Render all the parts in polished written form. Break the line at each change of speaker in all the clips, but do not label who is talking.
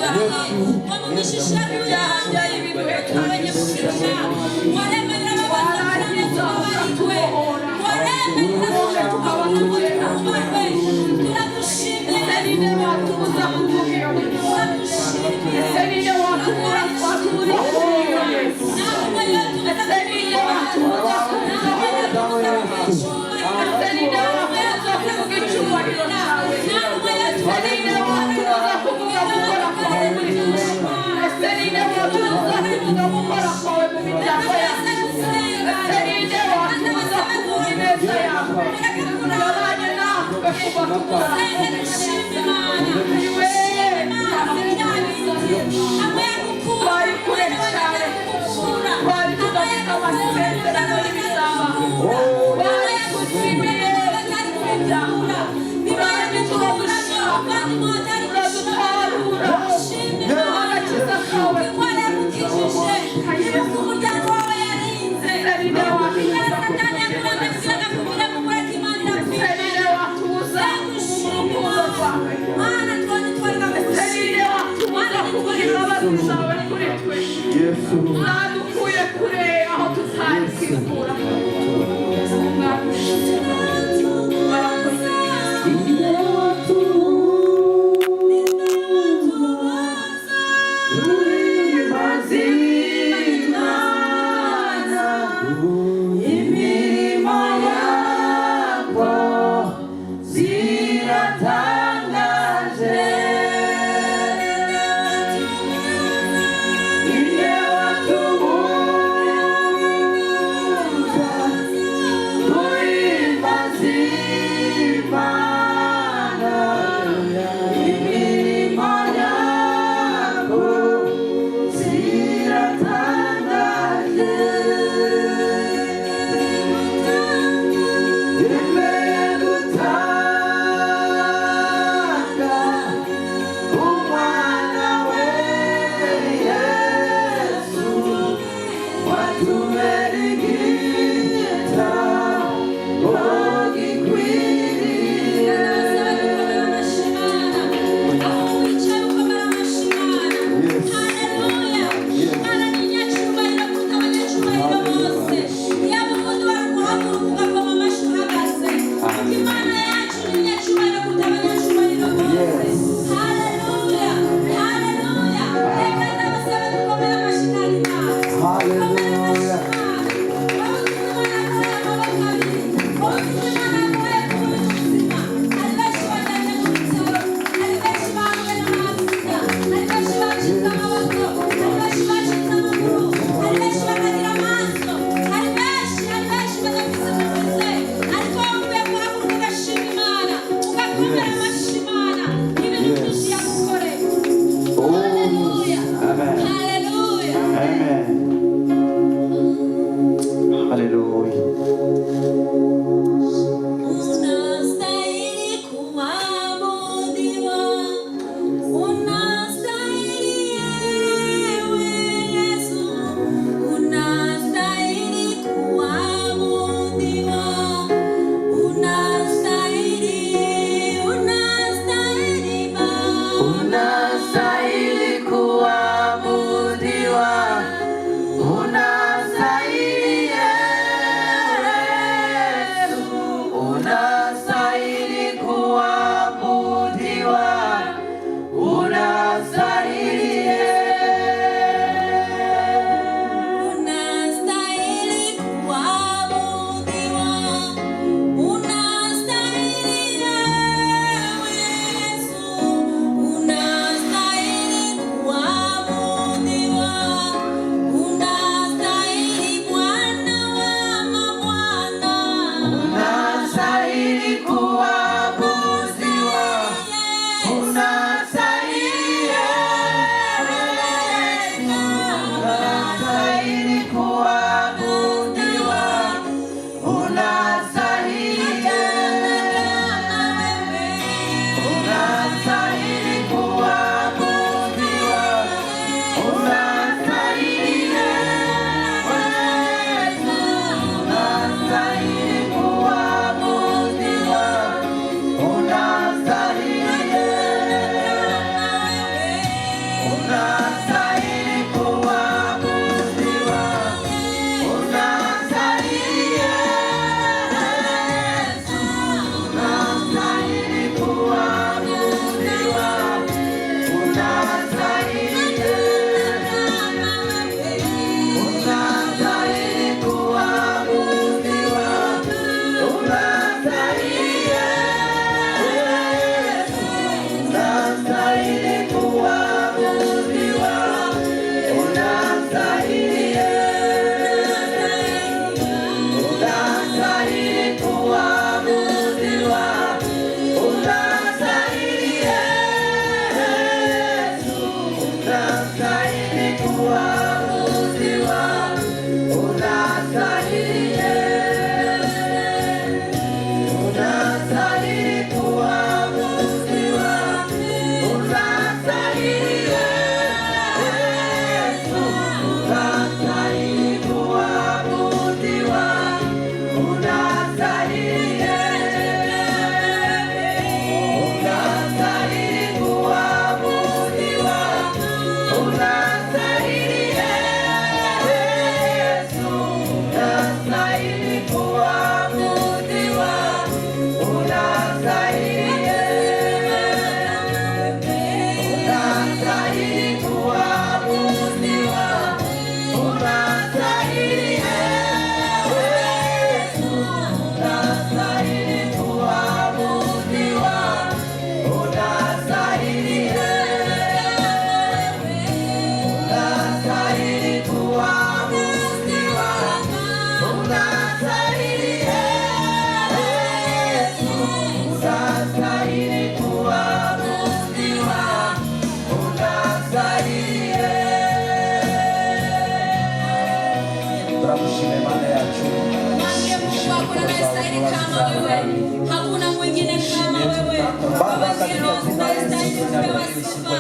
Thank you.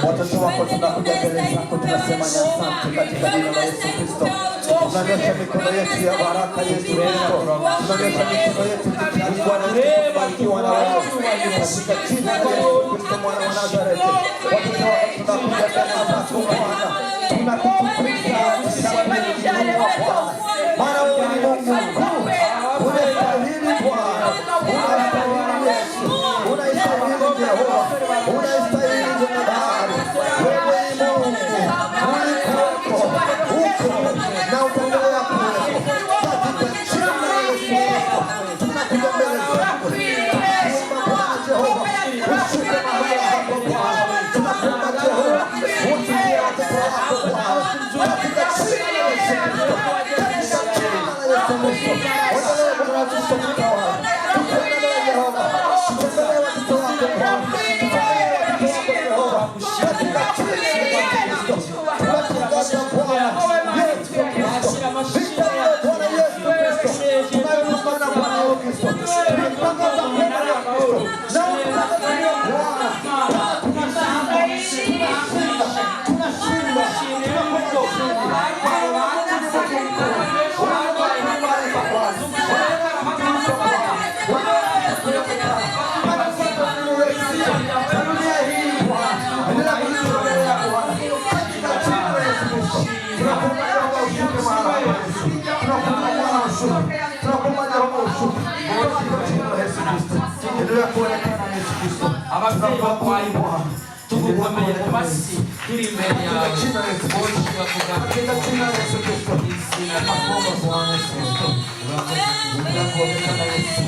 Watoto wako tunakuja mbele zako, tunasema ni asante katika jina la Yesu Kristo. Tunanyosha mikono yetu ya baraka Yesu Kristo. Tunanyosha mikono yetu tukibarikiwa na wewe katika jina la Yesu Kristo mwana wa Nazareti. Watoto wako tunakuja mbele zako Bwana. Tunakutukuza katika maisha yetu Bwana. Maana wewe ni Mungu mkuu. Unastahili Bwana. Unastahili Yesu. Unastahili Jehova. Unastahili Jemedari. Wewe ni Mungu. Ulikuwako. Na utaendelea kuwepo. Katika jina la Yesu Kristo. Tunakuja mbele zako. Tunakuomba Bwana Jehova. Ushuke mahali hapa Bwana. Tunakuomba Jehova. Utulie watoto wako Bwana. Katika jina la Yesu Kristo. Katika jina la Yesu Kristo. Endelea Bwana tusomekawala. Tuendelee Jehova. Tuendelee watoto wako Bwana. Tuendelee watoto wako Jehova. Katika jina la Yesu Kristo. Tunatangaza Bwana Yesu Kristo. Vita ya Bwana Yesu Kristo. Tunayopambana Bwana Yesu Kristo. Tunatangaza Bwana Yesu Kristo. Na unatangaza Bwana. Tunashinda. Tunakwenda ushindi.
tukukwamenya basi turi imbere yawe bose bakuganira izina makomba Bwana Yesu Kristo urakoze Yesu.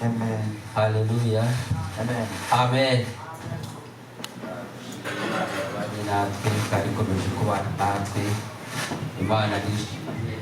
Amen.
Hallelujah.
Amen.
Amen. Natwe kandi komeje kubana natwe Imana nishimye.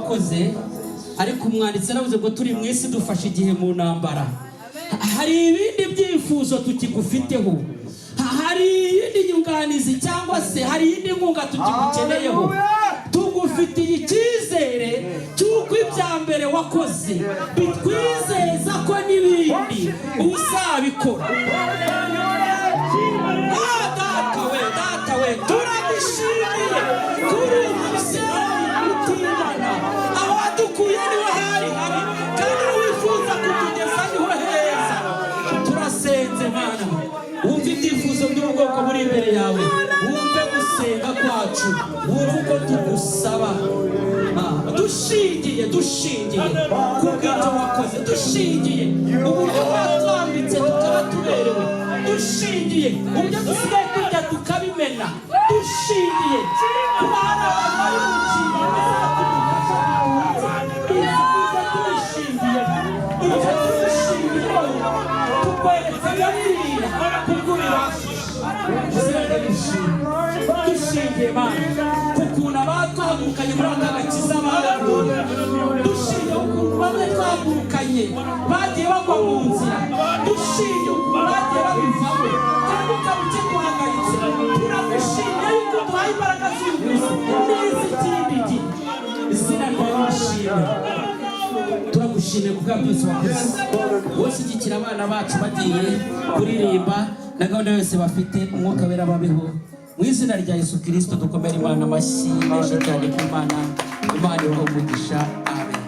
wakoze, ariko umwanditsi aravuze ngo turi mu isi dufashe igihe mu ntambara. Hari ibindi byifuzo tukigufiteho, hari iyindi nyunganizi cyangwa se hari iyindi nkunga tukigukeneyeho. Tugufitiye icyizere cy'uko ibya mbere wakoze bitwizeza ko n'ibindi uzabikora. Data we turabishimiye kuri uyu munsi utimana. Abadukuye niho hari habi, kandi wifuza kutugeza niho heza. Turasenze Mana, wumve ibyifuzo by'ubwoko buri imbere yawe, wumve gusenga kwacu, wumve uko tugusaba. Dushingiye kubw'ibyo wakoze, dushingiye uburyo watwambitse tukaba tuberewe, dushingiye uburyo dusigaye kurya tukabimena, dushingiye ku bana bawe b'urukingo tukweretse gahirira dushingiye Mana kukuntu abatwahagurukanye muri aka gakiza baguye, dushingiye ukuntu bamwe twahagurukanye bagiye bagwa mu nzira, dushingiye ukuntu bagiye babivamo kandi ukabuke guhangayitse. Turagushimiye yuko duhaye imbaraga z'ubuvuzi n'iz'ikindi gihe. Izina ryawe rishimwe. Turagushimiye ku bwa byose wakoze. Wose ushyigikira abana bacu bagiye kuririmba na gahunda yose bafite, umwuka wera babeho. Mu izina rya Yesu Kristo dukomere Imana amashyi menshi cyane ku Imana. Imana ibahe umugisha. Amen.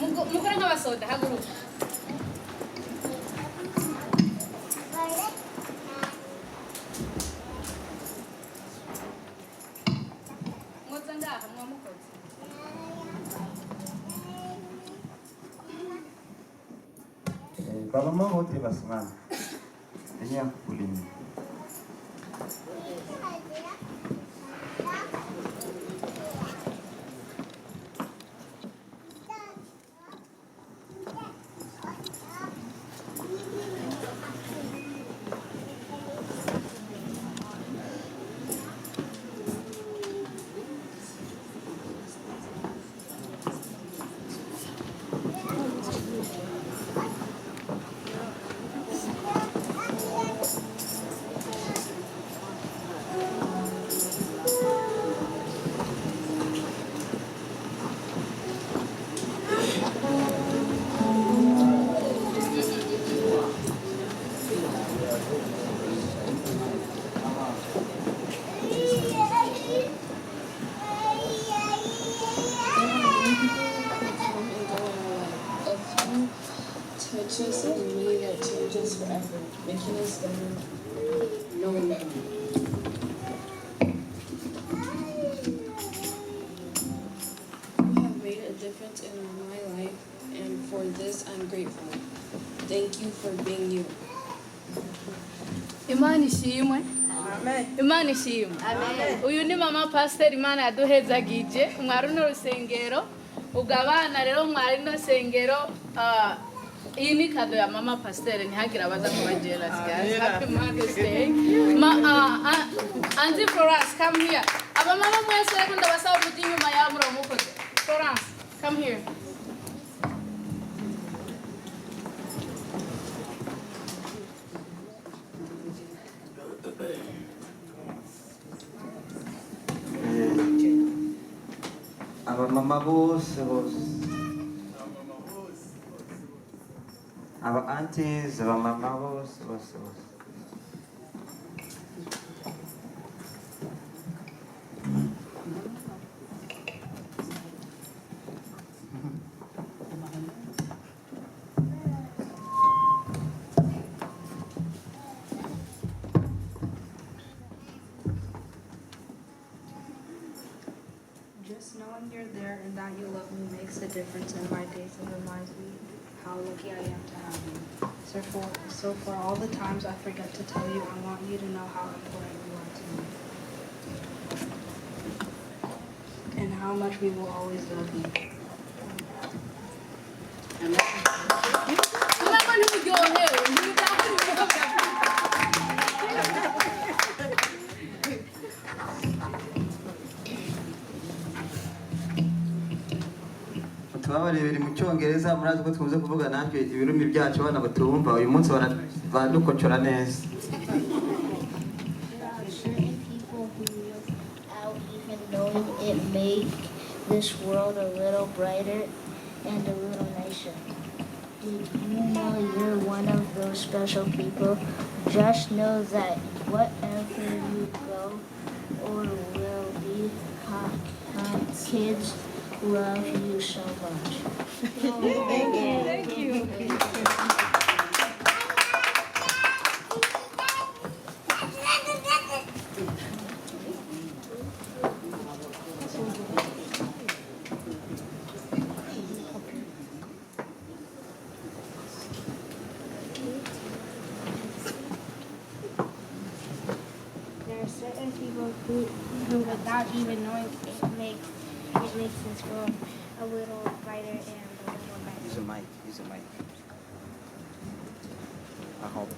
Mukuru nk'abasoda haguruka. Ngoza ngaha mwamukoze.
Baba mama wote basimame. Enya kulini.
Touches in me that changes forever, making us better. No man. You have made a difference in my life, and for this I'm grateful. Thank you for being you.
Imana ishimwe. Amen. Imana ishimwe. Amen. Uyu ni mama pastor Imana yaduhezagije mwari no rusengero. Ubwo abana rero mwari no sengero. Iyi ni kado ya mama pastor, ntihagira abaza kubagera guys. Happy Mother's Day. Auntie Florence, come here. Aba mama mwese rero ndabasaba kujya inyuma ya muri umukoze. Florence, come here.
Aba mama bose aba aunties, aba mama bose.
Just knowing you're there and that you love me makes a difference in my days and reminds me how lucky I am to have you. So for all the times I forget to tell you, I want you to know how important you are to me. And how much we will always love you.
biri mu cyongereza murazi ko twuze kuvuga natwe ibirumi byacu abana batumva uyu munsi baradukocora neza.
It make this world a little brighter and a little nicer. Did you know you're one of those special people? Just know that whatever you go or will be, kids love you so much.
Thank you. Thank you.
There are certain people who without even knowing, it makes this world a little brighter and a little nicer.
Use a mic. Use a mic. I hope.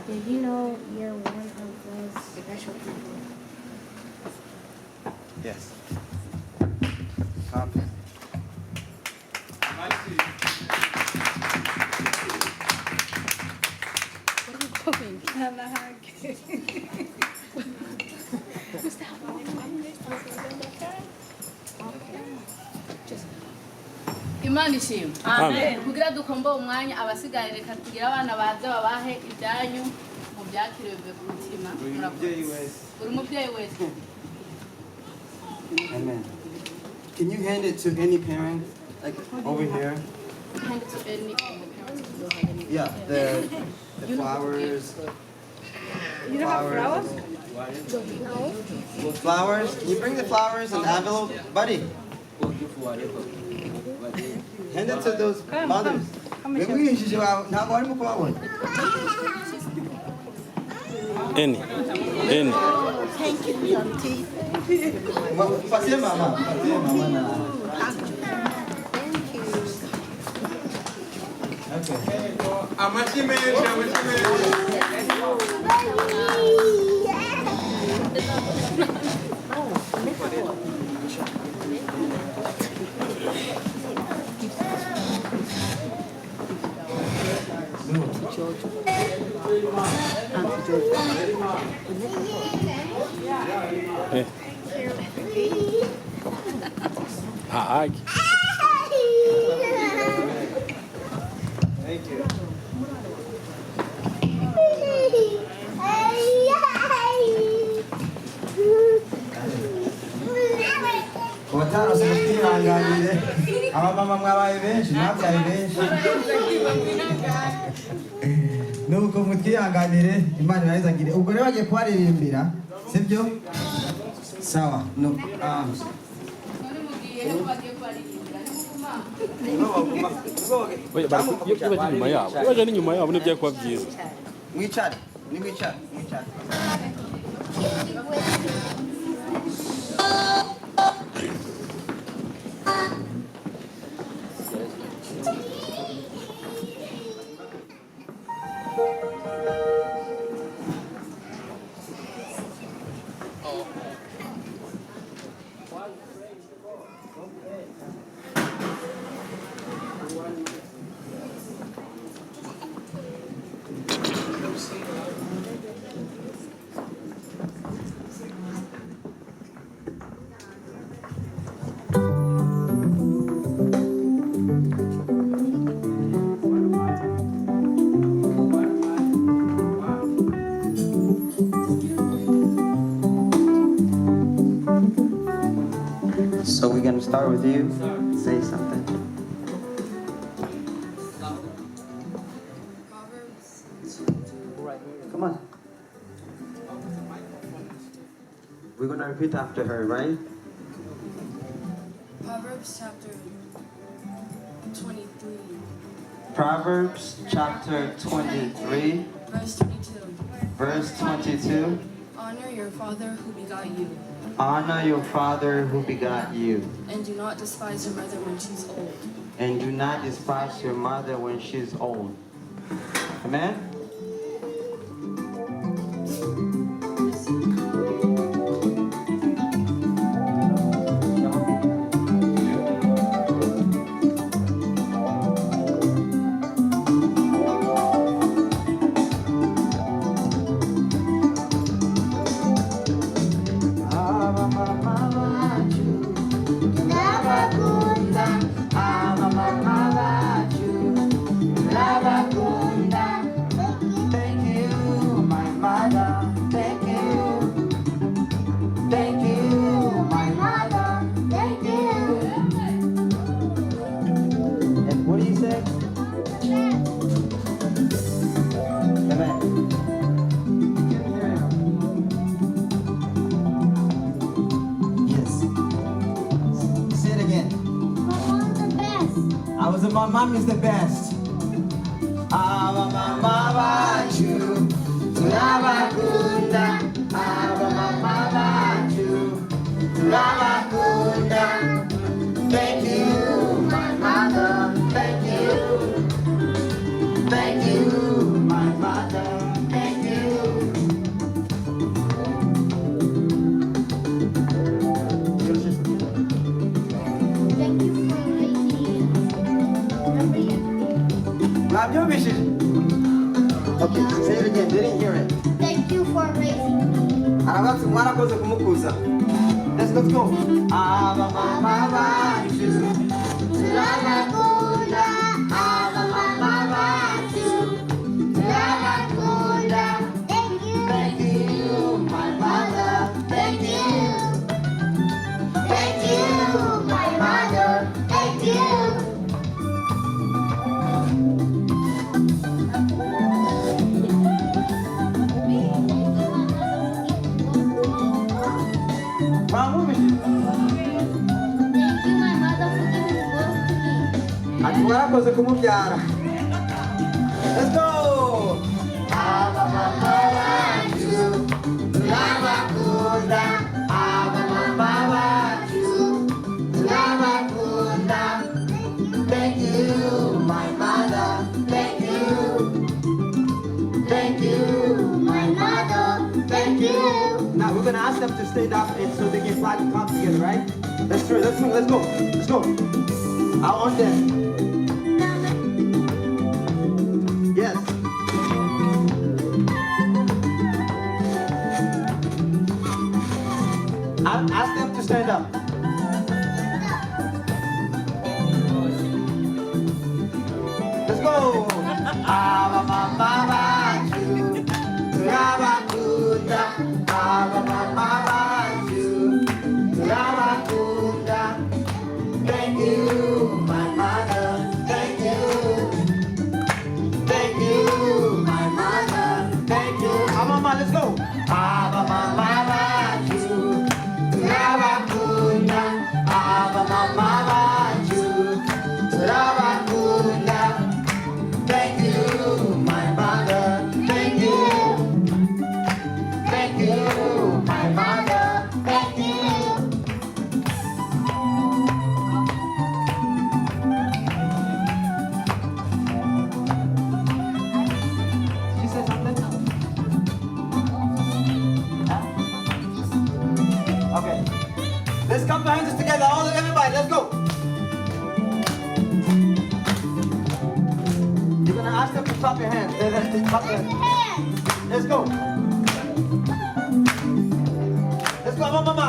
Did you know you're one of those special people?
Yes. Copy.
Have a hug. Imana ishimwe. Amen. Kugira dukombe umwanya abasigaye reka tugira abana baza babahe ibyanyu mu byakiriwe ku mutima. Uri mubyeyi wese.
Amen. Can you hand it to any parent, like over here?
Hand it to any parents.
Yeah, the flowers.
You don't have flowers?
No. Flowers? Can you bring the flowers and envelope, buddy? Hand it to those mothers. Ntabwo barimo kubabona.
Any.
Thank you, auntie.
Pasie mama. Pasie mama na. Okay.
Amashi menshi, amashi menshi.
Hag.
Thank you. Kubataro simukihanganire abamama mwabaye benshi mwabyaye benshi nuko mutwihanganire Imana irayizagire ubwo rero bagiye kubaririmbira sibyo sawa no
Baje nyuma yabo. Baje n'inyuma yabo nibyo kuba byiza.
mwicare mwicare. So we're gonna start with you. Say something. Come on. We're gonna repeat after her, right?
Proverbs chapter 23.
Proverbs chapter 23,
Verse 22.
verse 22.
Honor your father who begot you,
Honor your father who begot you,
and do not despise your mother when she's old.
and do not despise your mother when she's old. Amen? I was my mom is the best. Abamama bacu turabakunda. Abamama bacu turabakunda. Thank you, my mother. Thank you. Thank you, my mother. Thank you.
Thank you for raising me.
Okay, say it again. They didn't hear it.
Thank you for raising me.
Let's go. Abamama bacu turabakunda. Abamama bacu turabakunda.
Thank you.
Thank you, my mother. Thank you.
Thank you, my mother. Thank you.
Vamos,
Thank you, my mother, for giving birth to me.
agora coisa como piara. Let's go. Abamama bacu turabakunda. Abamama bacu turabakunda. Thank you, my mother. Thank you. Thank you, my mother. Thank you. Now we're gonna ask them to stand up and so they can fly and come together, right? Let's do it. Let's go. Let's go. I want them. Yes. I'll ask them to stand up. Let's go. Abamama bacu turabakunda. Abamama bacu turabakunda. Thank you, my mother. Thank you. Thank you, my mother. Thank you. Abamama, let's go. Abamama bacu turabakunda. Abamama bacu turabakunda. Thank you, my mother. Thank you. Thank you, my mother. Thank you. She said something? Huh? Okay. Let's come behind us together, everybody. Let's go. You're gonna ask them to clap your hands. Clap your hands. Let's go. Let's go, mama.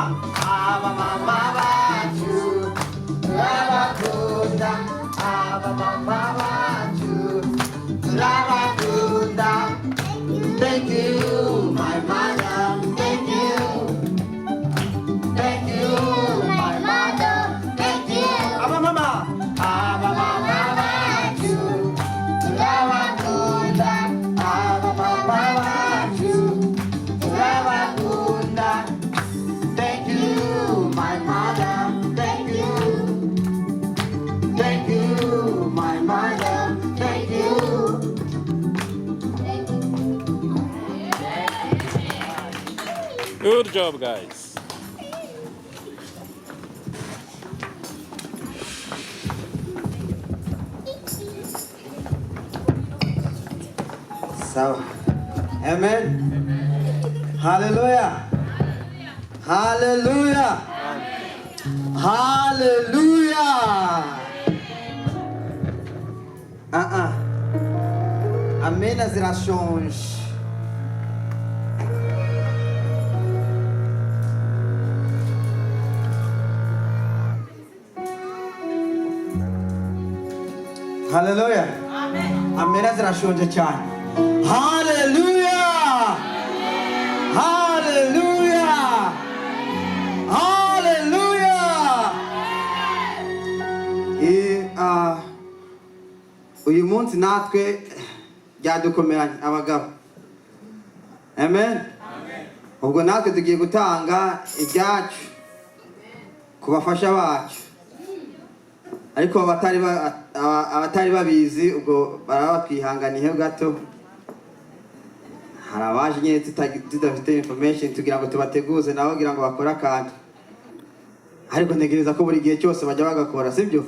Abamama bacu turabakunda. Abamama bacu turabakunda. Thank you, my mother. Thank you. Thank you, my mother. Thank you. Abamama. Abamama bacu turabakunda. Abamama bacu turabakunda. Thank you, my mother. Thank you. Thank you, my mother. Thank you.
Good job, guys.
So, amen. Hallelujah. Hallelujah. Hallelujah. Amém nas gerações. Hallelujah. Amém nas gerações de Chai. Hallelujah. Hallelujah. Hallelujah. E uyu munsi natwe byadukomeranye abagabo. Amen. Ubwo natwe tugiye gutanga ibyacu ku bafasha bacu. ariko abatari babizi ubwo baraba twihanganiye gato. Hari abaje nyine tudafite information tugira ngo tubateguze nabo kugira ngo bakore akantu, ariko ntegereza ko buri gihe cyose bajya bagakora, sibyo?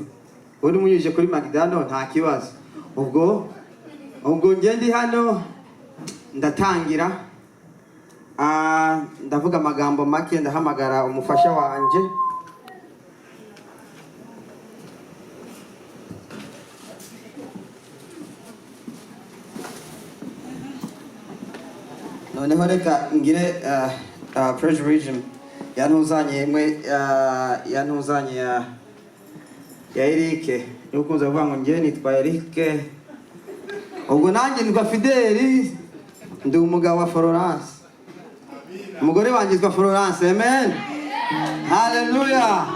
Uri munyuje kuri Magdano nta kibazo. Ubwo ngende hano ndatangira, ndavuga amagambo make, ndahamagara umufasha wanje. Noneho reka ngire praise region yantuzanye ya Eric, nukunze kuvuga ngo ngiye nitwa Eric. Ubwo nanjye nitwa Fideli, ndi umugabo wa Florence, umugore wanjye yitwa Florence. Amen, hallelujah,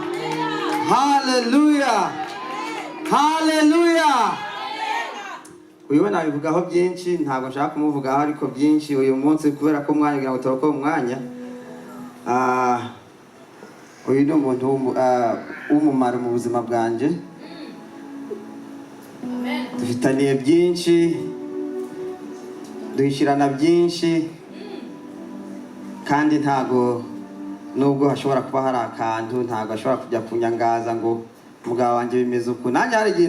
hallelujah, hallelujah. Uyu we nabivugaho byinshi, ntabwo nshaka kumuvugaho ariko byinshi uyu munsi kubera ko umwanya kugira ngo turoko umwanya. Uyu ni umuntu w'umumaro mu buzima bwanje. Dufitaniye byinshi, duhishirana byinshi, kandi ntago nubwo hashobora kuba hari akantu, ntago ashobora kujya kunyangaza ngo umugabo wanjye bimeze uku. Nanjye hari igihe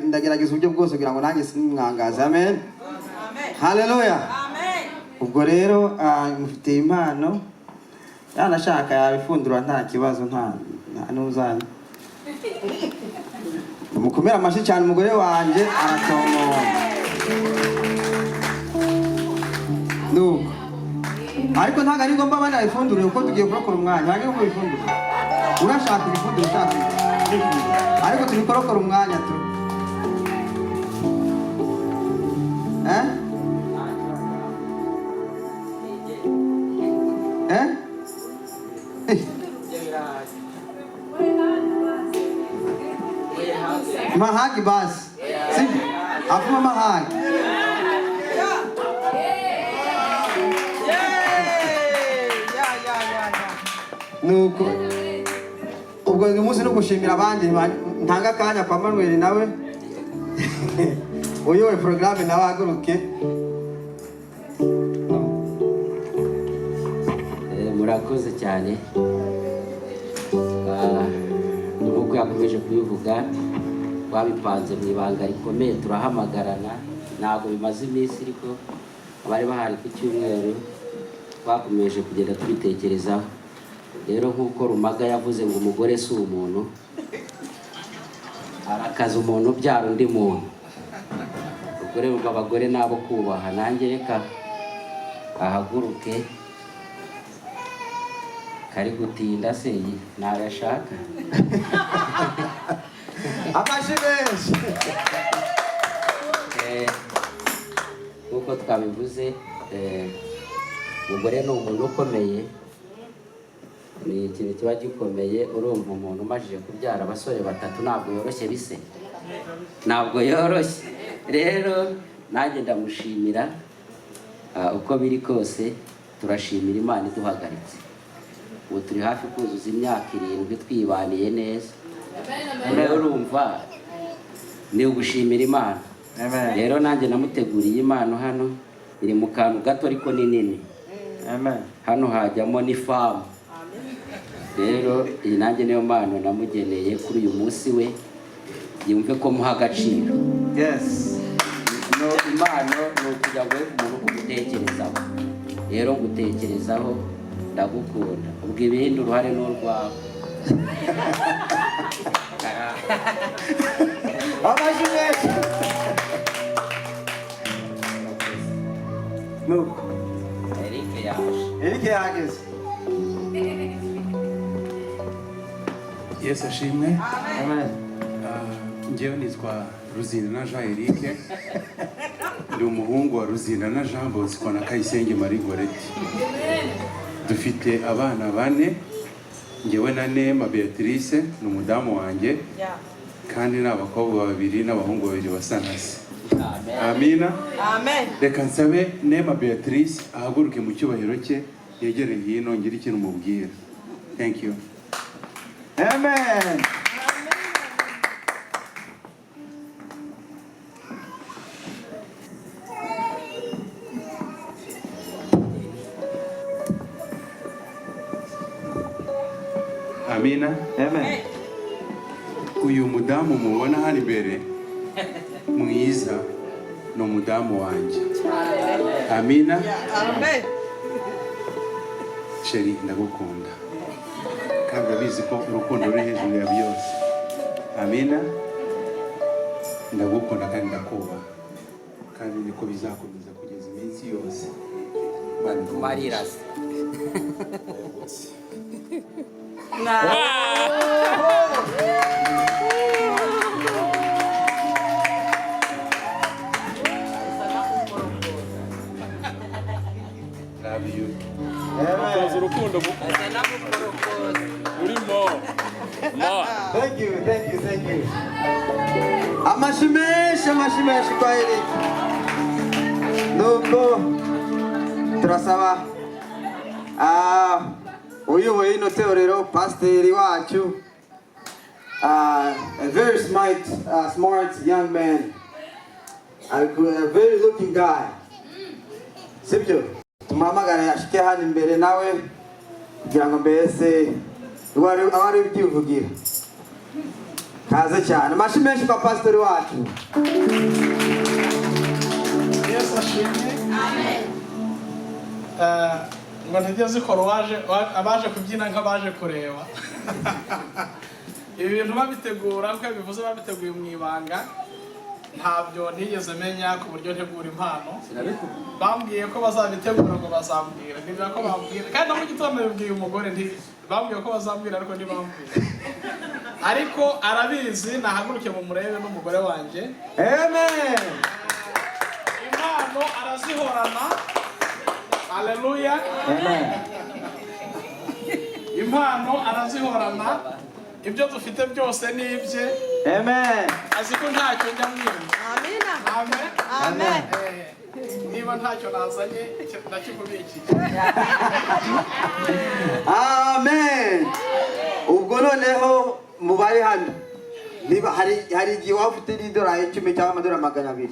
ndagerageza uburyo bwose kugira ngo nanjye sinimwangaze. Amen, haleluya. Ubwo rero mufite impano, yanashaka yabifundura nta kibazo, nta n'uzanye. Mukomera amashyi cyane, umugore wanjye aratomora. Nuko ariko ntago ari ngombwa abana babifundure kuko tugiye kurokora umwanya. Ntago ngo bifundure, urashaka ibifundure ushaka, ariko tubikorokora umwanya tu. Mahagi basi, sibyo? Afuma mahagi. Nuko ubwo uyu munsi no gushimira abandi, ntanga akanya kwa Manuel nawe uyoboye porogaramu nawe ahaguruke.
Murakoze cyane. Nk'uko yakomeje kubivuga, twabipanze mu ibanga rikomeye, turahamagarana. Ntabwo bimaze iminsi, ariko abari bahari ku cyumweru twakomeje kugenda tubitekerezaho. Rero nk'uko Rumaga yavuze ngo umugore si umuntu, arakaza umuntu ubyara undi muntu. Ubwo rero abagore nabo kubaha, nanjye reka ahaguruke. Kari gutinda se nagashaka.
Amashyi menshi.
Nk'uko twabivuze, umugore ni umuntu ukomeye, ni ikintu kiba gikomeye. Urumva umuntu umajije kubyara abasore batatu ntabwo yoroshye bise, ntabwo yoroshye. Rero nanjye ndamushimira, uko biri kose turashimira Imana iduhagaritse. Ubu turi hafi kuzuza imyaka 7 twibaniye neza. Rero urumva ni ugushimira Imana. Rero nanjye namuteguriye impano hano, iri mu kantu gato ariko ni nini. Hano hajyamo n'ifamu. Rero iyi nanjye niyo mpano namugeneye kuri uyu munsi we, yumve ko muha agaciro.
Yes.
No, impano ni ukugira ngo umuntu kugutekerezaho. Rero ngutekerezaho, ndagukunda. Ubwo ibindi uruhare n'urwawe.
Amashyi menshi. Nuko Eric yageze.
Yesu ashimwe.
Amen.
Njyewe nitwa Ruzina na Jean Eric, ndi umuhungu wa Ruzina na Jean Bosco na Kayisenge Marie Goreti. Dufite abana 4, njyewe na Nema Beatrice ni umudamu wanjye, kandi n'abakobwa 2 n'abahungu 2 basa nase. Amina.
Amen.
Reka nsabe Nema Beatrice ahaguruke mu cyubahiro cye, yegereye hino ngira ikintu mubwira. Thank you.
Amen.
amina.
Amen.
Uyu mudamu mubona hano imbere mwiza ni umudamu wanjye. Amina.
Amen.
Sheri ndagukunda kandi abizi ko urukundo ruri hejuru ya byose. Amina. Ndagukunda kandi ndakubaha kandi niko bizakomeza kugeza iminsi yose.
Marirasi.
Love you.
Amen. Urukundo urimo.
Thank you. Amashimeshi kwa hili. Nuko turasaba uyoboye ino teorero pasiteri wacu, a very smart young man, a very looking guy. Sibyo tumuhamagara yashike hano imbere nawe kugira ngo mbese abari byivugira. Kaze cyane. Amashimeshi kwa pasiteri wacu.
Yesu ashimwe. Amen. Ngo ntigeze ko abaje kubyina nk'abaje kureba. Ibi bintu babitegura uko bivuze babiteguye mu ibanga. Ntabyo ntigeze menya ku buryo ntegura impano. Bambwiye ko bazabitegura ngo bazambwira. Ndibira ko bambwira. Kandi mu gitondo bibwiye umugore bambwiye ko bazambwira ariko ntibambwira. Ariko arabizi nahaguruke mu murebe n'umugore wanjye.
Amen.
Impano arazihorana. Haleluya.
Amen.
Impano arazihorana. Ibyo dufite byose ni ibye.
Amen.
Aziko ntacyo njya mwirima.
Amina.
Amen.
Amen.
Niba ntacyo nazanye ndakikubikiye.
Amen. Ubwo noneho mubari hano niba hari igihe waba ufite n'idolari 10 cyangwa amadolari 200,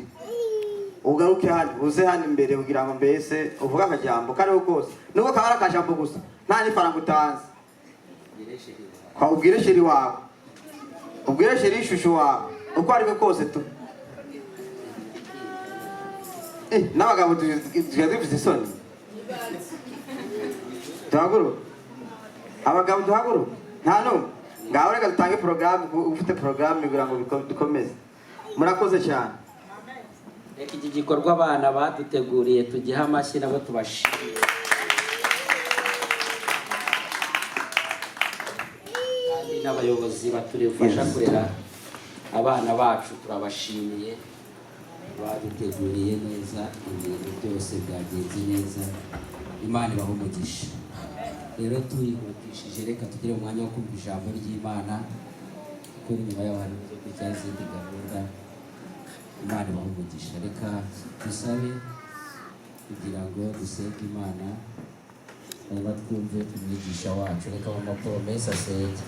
ugaruke hano uze hano imbere kugira ngo mbese uvuga akajambo kariho kose nubwo kabara akajambo gusa nta n'ifaranga utanze. Kwa ubwire sheri wawe, ubwire sheri ishusho wawe uko ari kose tu. N'abagabo dufite isoni. Tuhaguru abagabo tuhaguru nta n'umwe. Ngaho reka dutange porogaramu, ufite porogaramu kugira ngo dukomeze. Murakoze cyane.
Reka iki gikorwa abana baduteguriye tugihe amashyi nabo tubashimire. Kandi n'abayobozi baturefasha kurera abana bacu turabashimiye. Babiteguriye neza, ibintu byose byagenze neza. Imana ibahe umugisha. Rero tuyihutishije reka tugire umwanya wo kumva ijambo ry'Imana kuko nyuma y'aho hari izindi gahunda. Imana ibahe umugisha. Reka dusabe kugira ngo dusenge Imana hanyuma twumve umwigisha wacu. Reka mu mapromesa asenge.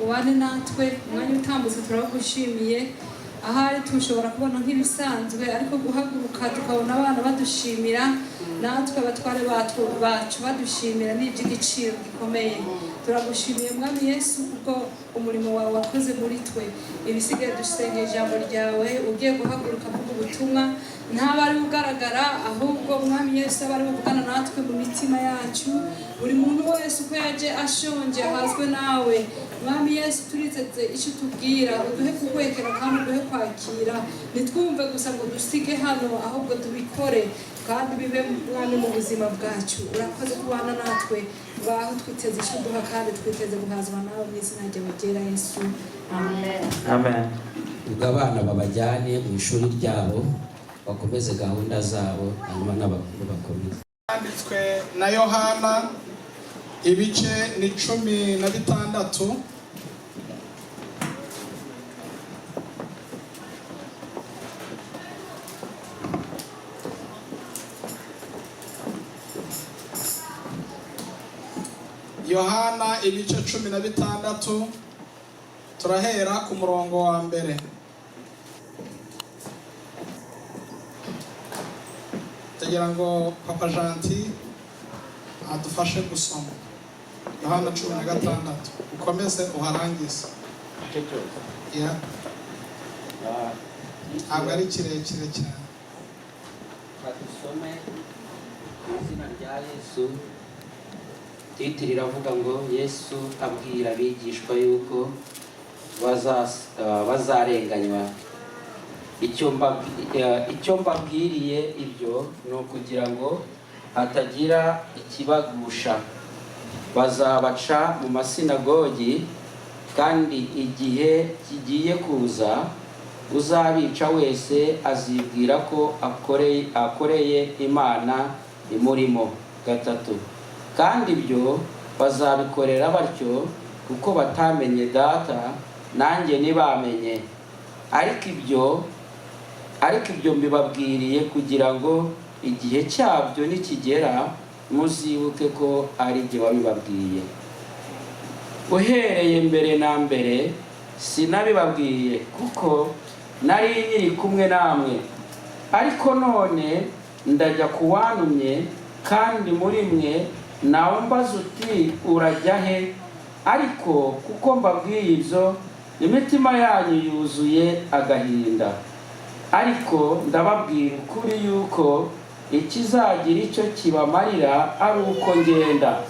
ubane natwe umwanya utambutse turagushimiye. Ahari tushobora kubona nk'ibisanzwe ariko guhaguruka tukabona abana badushimira natwe abatware bacu badushimira ni iby'igiciro gikomeye. Turagushimiye Mwami Yesu kuko umurimo wawe wakoze muri twe. Ibisigaye dusengera ijambo ryawe ugiye guhaguruka kuko ubutumwa ntabari ugaragara ahubwo Mwami Yesu abari buvugana natwe mu mitima yacu. Buri muntu wese uko yaje ashonje ahazwe nawe Mwami Yesu turiteze icyo tubwira uduhe kukwekera kandi uduhe kwakira. Nitwumve gusa ngo dusige hano ahubwo tubikore kandi bibe Mwami mu buzima bwacu. Urakoze kubana natwe baho twiteze icyo duha kandi twiteze guhazwa nawe mu izina ryawe ryera Yesu. Amen.
Amen.
Ubwo abana babajyane mu ishuri ryabo bakomeze gahunda zabo hanyuma n'abakuru bakomeze.
Yanditswe na Yohana ibice ni 16. Yohana ibice 16 turahera ku murongo wa mbere. Tugira ngo Papa Janti adufashe gusoma Yohana 16 ukomeze uharangize. Yeah. Ntabwo ari kirekire cyane.
Dusome izina rya Yesu. Titiri iravuga ngo Yesu abwira abigishwa yuko bazarenganywa. Icyo mbabwiriye ibyo ni ukugira ngo hatagira ikibagusha. Bazabaca mu masinagogi, kandi igihe kigiye kuza uzabica wese azibwira ko akoreye Imana imurimo. 3. Kandi ibyo bazabikorera batyo kuko batamenye Data, nanjye ntibamenye. Ariko ibyo mbibabwiriye kugira ngo igihe cyabyo nikigera muzibuke ko ari jye wabibabwiye. Uhereye mbere na mbere sinabibabwiye kuko nari nkiri kumwe namwe, ariko none ndajya kuwantumye, kandi muri mwe nawe umbaza uti urajya he? Ariko kuko mbabwiye ibyo imitima yanyu yuzuye agahinda. Ariko ndababwira ukuri yuko ikizagira icyo kibamarira ari uko ngenda,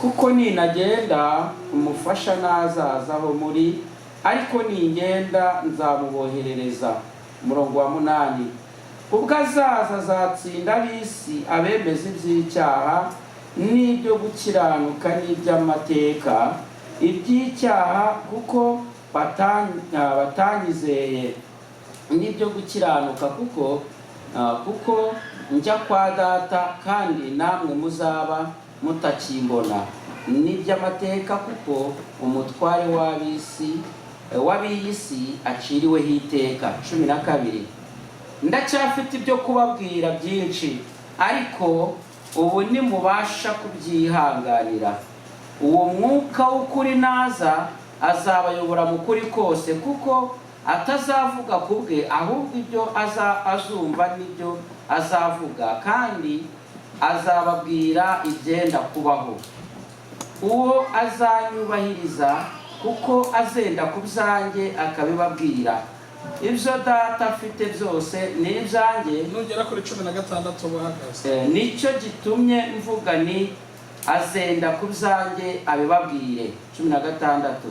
kuko ninagenda umufasha nazazaho muri, ariko ningenda nzamuboherereza. Umurongo wa 8. Ubwo azaza azatsinda ab'isi, abemeza iby'icyaha n'ibyo gukiranuka n'iby'amateka. Iby'icyaha kuko batanyizeye, n'ibyo gukiranuka kuko njya kwa Data kandi namwe muzaba mutakimbona. N'iby'amateka kuko umutware w'ab'iyi si aciriweho iteka. 12. Ndacyafite ibyo kubabwira byinshi, ariko ubu nimubasha kubyihanganira. Uwo mwuka w'ukuri naza azabayobora mu kuri kose, kuko atazavuga ku bwe, ahubwo ibyo azumva nibyo azavuga, kandi azababwira ibyenda kubaho. Uwo azanyubahiriza kuko azenda ku byanjye akabibabwira. Ibyo Data afite byose ni ibyanjye.
Nugera kuri 16 buhagaze.
Nicyo gitumye mvuga ni azenda ku byanjye abibabwire. 16.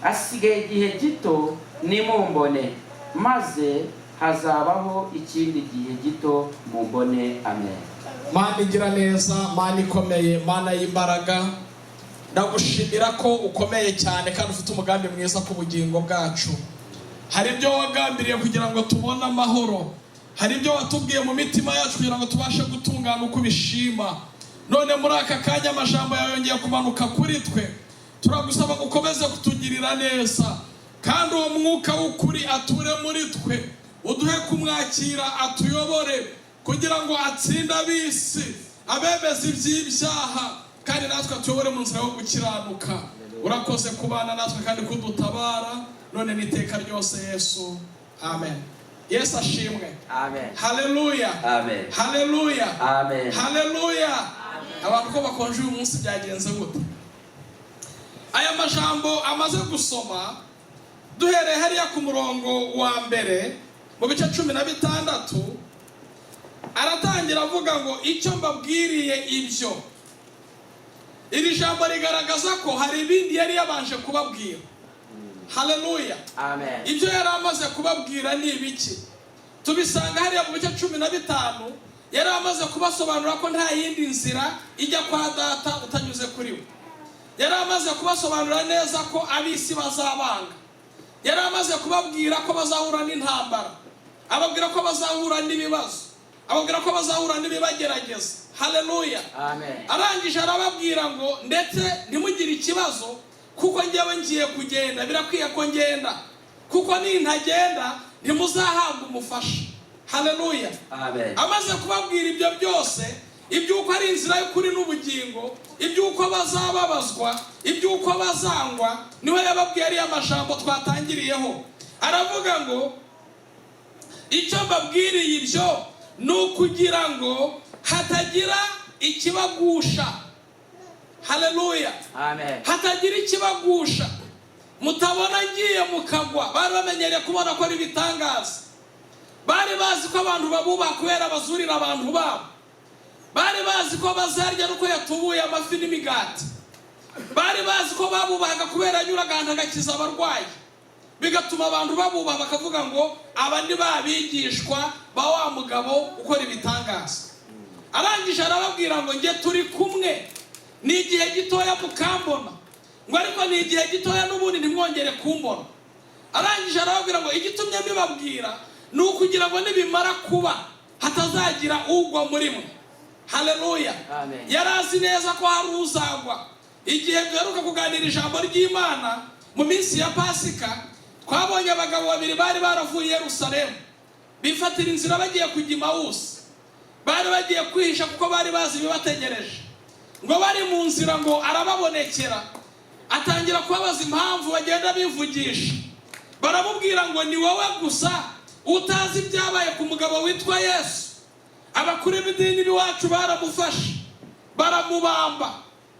Asigaye igihe gito nimumbone, maze hazabaho ikindi gihe gito mumbone. Amen.
Mana igira neza, Mana ikomeye, Mana y'imbaraga, ndagushimira ko ukomeye cyane kandi ufite umugambi mwiza ku bugingo bwacu. Hari ibyo wagambiriye kugira ngo tubone amahoro, hari ibyo watubwiye mu mitima yacu kugira ngo tubashe gutungana uko ubishima. None muri aka kanya amajambo yawe yongeye kumanuka kuri twe. Turagusaba gukomeza kutugirira neza, kandi uwo mwuka w'ukuri ature muri twe. Uduhe kumwakira, atuyobore kugira ngo atsinde ab'isi, abemeza iby'ibyaha, kandi natwe atuyobore mu nzira yo gukiranuka. Urakoze kubana natwe kandi kudutabara none n'iteka ryose Yesu. Amen. Yesu ashimwe.
Amen.
Haleluya.
Amen.
Haleluya.
Amen.
Haleluya. Abantu ko bakonje uyu munsi byagenze gute? Aya majambo amaze gusoma duhereye hariya ku murongo wa mbere mu bice 16 aratangira avuga ngo icyo mbabwiriye ibyo. Iri jambo rigaragaza ko hari ibindi yari yabanje kubabwira. Haleluya.
Amen.
Ibyo yari amaze kubabwira ni ibiki? Tubisanga hariya mu bice 15 yari amaze kubasobanura ko nta yindi nzira ijya kwa Data utanyuze kuri we. Yari amaze kubasobanurira neza ko ab'isi bazabanga. Yari amaze kubabwira ko bazahura n'intambara, ababwira ko bazahura n'ibibazo, ababwira ko bazahura n'ibibagerageza. Haleluya.
Amen.
Arangije arababwira ngo ndetse ntimugire ikibazo kuko njyewe ngiye kugenda, birakwiye ko ngenda, kuko nintagenda ntimuzahabwa umufasha. Haleluya.
Amen.
Amaze kubabwira ibyo byose iby'uko ari inzira y'ukuri n'ubugingo, iby'uko bazababazwa, iby'uko bazangwa, niwe yababwiye ariya majambo twatangiriyeho. Aravuga ngo icyo mbabwiriye ibyo ni ukugira ngo hatagira ikibagusha. Haleluya.
Amen.
Hatagira ikibagusha, mutabona ngiye mukagwa. Bari bamenyereye kubona ko ari ibitangaza, bari bazi ko abantu babubaha kubera bazurira abantu babo, bari bazi ko bazarya nuko yatubuye amafi n'imigati, bari bazi ko babubahaga kubera anyuraga ahantu agakiza abarwayi, bigatuma abantu babubaha bakavuga ngo aba ni babigishwa ba wa mugabo ukora ibitangaza. Arangije arababwira ngo nge turi kumwe, ni igihe gitoya mukambona, ngo ariko ni igihe gitoya n'ubundi ntimwongere kumbona. Arangije arababwira ngo igitumye mbibabwira ni ukugira ngo nibimara kuba hatazagira ugwa muri mwe. Haleluya. Yari azi neza ko hari uzagwa. Igihe duheruka kuganira ijambo ry'Imana mu minsi ya Pasika, twabonye abagabo babiri bari baravuye i Yerusalemu, bifatira inzira bagiye kujya Emawusi. Bari bagiye kwihisha kuko bari bazi ibibategereje. Ngo bari mu nzira ngo arababonekera, atangira kubabaza impamvu bagenda bivugisha. Baramubwira ngo ni wowe gusa utazi ibyabaye ku mugabo witwa Yesu. Abakuru b'idini b'iwacu baramufashe, baramubamba,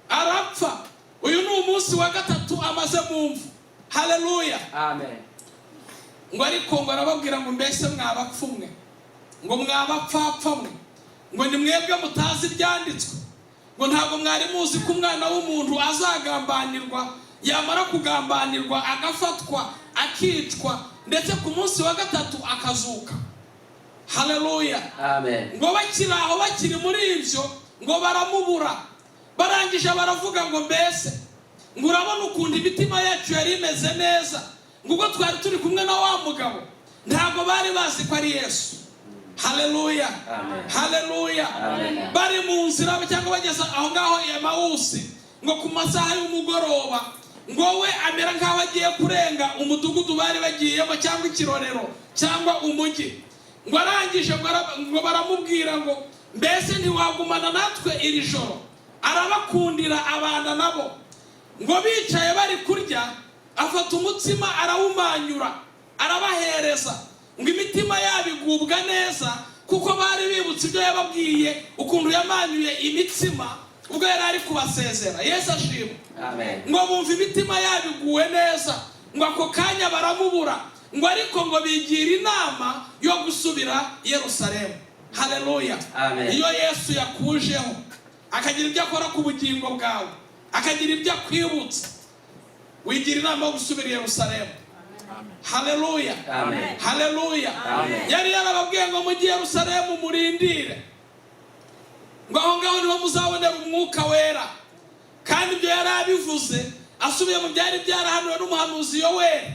arapfa. Uyu ni umunsi wa gatatu amaze mu mvu. Haleluya.
Amen.
Ngo ariko ngo arababwira ngo mbese mwabapfu mwe, ngo mwabapfapfa mwe, ngo ni mwebwe mutazi ibyanditswe, ngo ntabwo mwari muzi ko umwana w'umuntu azagambanirwa, yamara kugambanirwa agafatwa akicwa, ndetse ku munsi wa gatatu akazuka. Haleluya.
Amen.
Ngo bakiri aho, bakiri muri ibyo, ngo baramubura. Barangije baravuga ngo mbese ngo urabona ukuntu imitima yacu yari imeze neza, ngo ubwo twari turi kumwe na wa mugabo, ntabwo bari bazi ko ari Yesu. Haleluya. Haleluya. Bari mu nzira cyangwa bageze aho ngaho i Emawusi, ngo ku masaha y'umugoroba, ngo we amera nk'aho agiye kurenga umudugudu bari bagiyemo cyangwa ikirorero cyangwa umujyi. Ngo arangije ngo baramubwira ngo mbese ntiwagumana natwe iri joro. Arabakundira abana nabo. Ngo bicaye bari kurya, afata umutsima arawumanyura, arabahereza, ngo imitima yabo igubwa neza, kuko bari bibutse ibyo yababwiye, ukuntu yamanyuye imitsima ubwo yari ari kubasezera. Yesu ashimwe.
Amen.
Ngo bumva imitima yabo iguwe neza, ngo ako kanya baramubura, ngo ariko ngo bigira inama yo gusubira i Yerusalemu. Haleluya.
Amen.
Iyo Yesu yakujeho akagira ibyo akora ku bugingo bwawe, akagira ibyo akwibutsa, wigira inama yo gusubira i Yerusalemu. Haleluya.
Amen.
Haleluya.
Amen.
Yari yarababwiye ngo mujye i Yerusalemu murindire, ngo aho ngaho niho muzabonera umwuka wera. Kandi ibyo yari abivuze asubiye mu byari byarahanuwe n'umuhanuzi Yoweli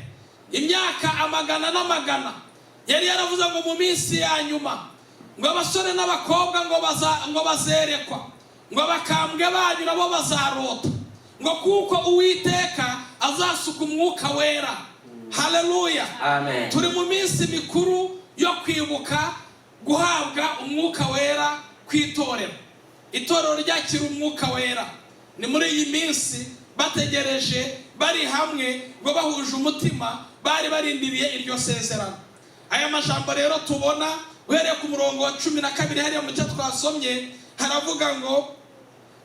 imyaka amagana n'amagana. Yari yaravuze ngo mu minsi ya nyuma, ngo abasore n'abakobwa ngo bazerekwa, ngo abakambwe banyu nabo bazarota, ngo kuko Uwiteka azasuka umwuka wera. Haleluya.
Amen.
Turi mu minsi mikuru yo kwibuka guhabwa umwuka wera kw'itorero. Itorero ryakira umwuka wera. Ni muri iyi minsi bategereje, bari hamwe, ngo bahuje umutima, bari barindiriye iryo sezerano. Aya majambo rero tubona uhereye ku murongo wa 12 hariya mu cyo twasomye, haravuga ngo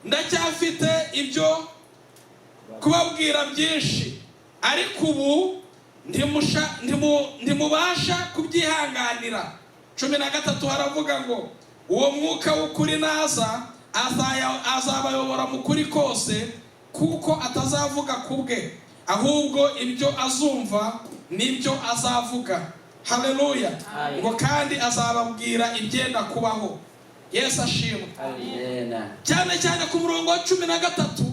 ndacyafite ibyo kubabwira byinshi, ariko ubu ntimubasha kubyihanganira. 13 haravuga ngo uwo mwuka w'ukuri naza azabayobora mu kuri kose, kuko atazavuga kubwe, ahubwo ibyo azumva nibyo azavuga. Haleluya. Ngo kandi azababwira ibyenda kubaho. Yesu ashimwe. Cyane cyane ku murongo wa 13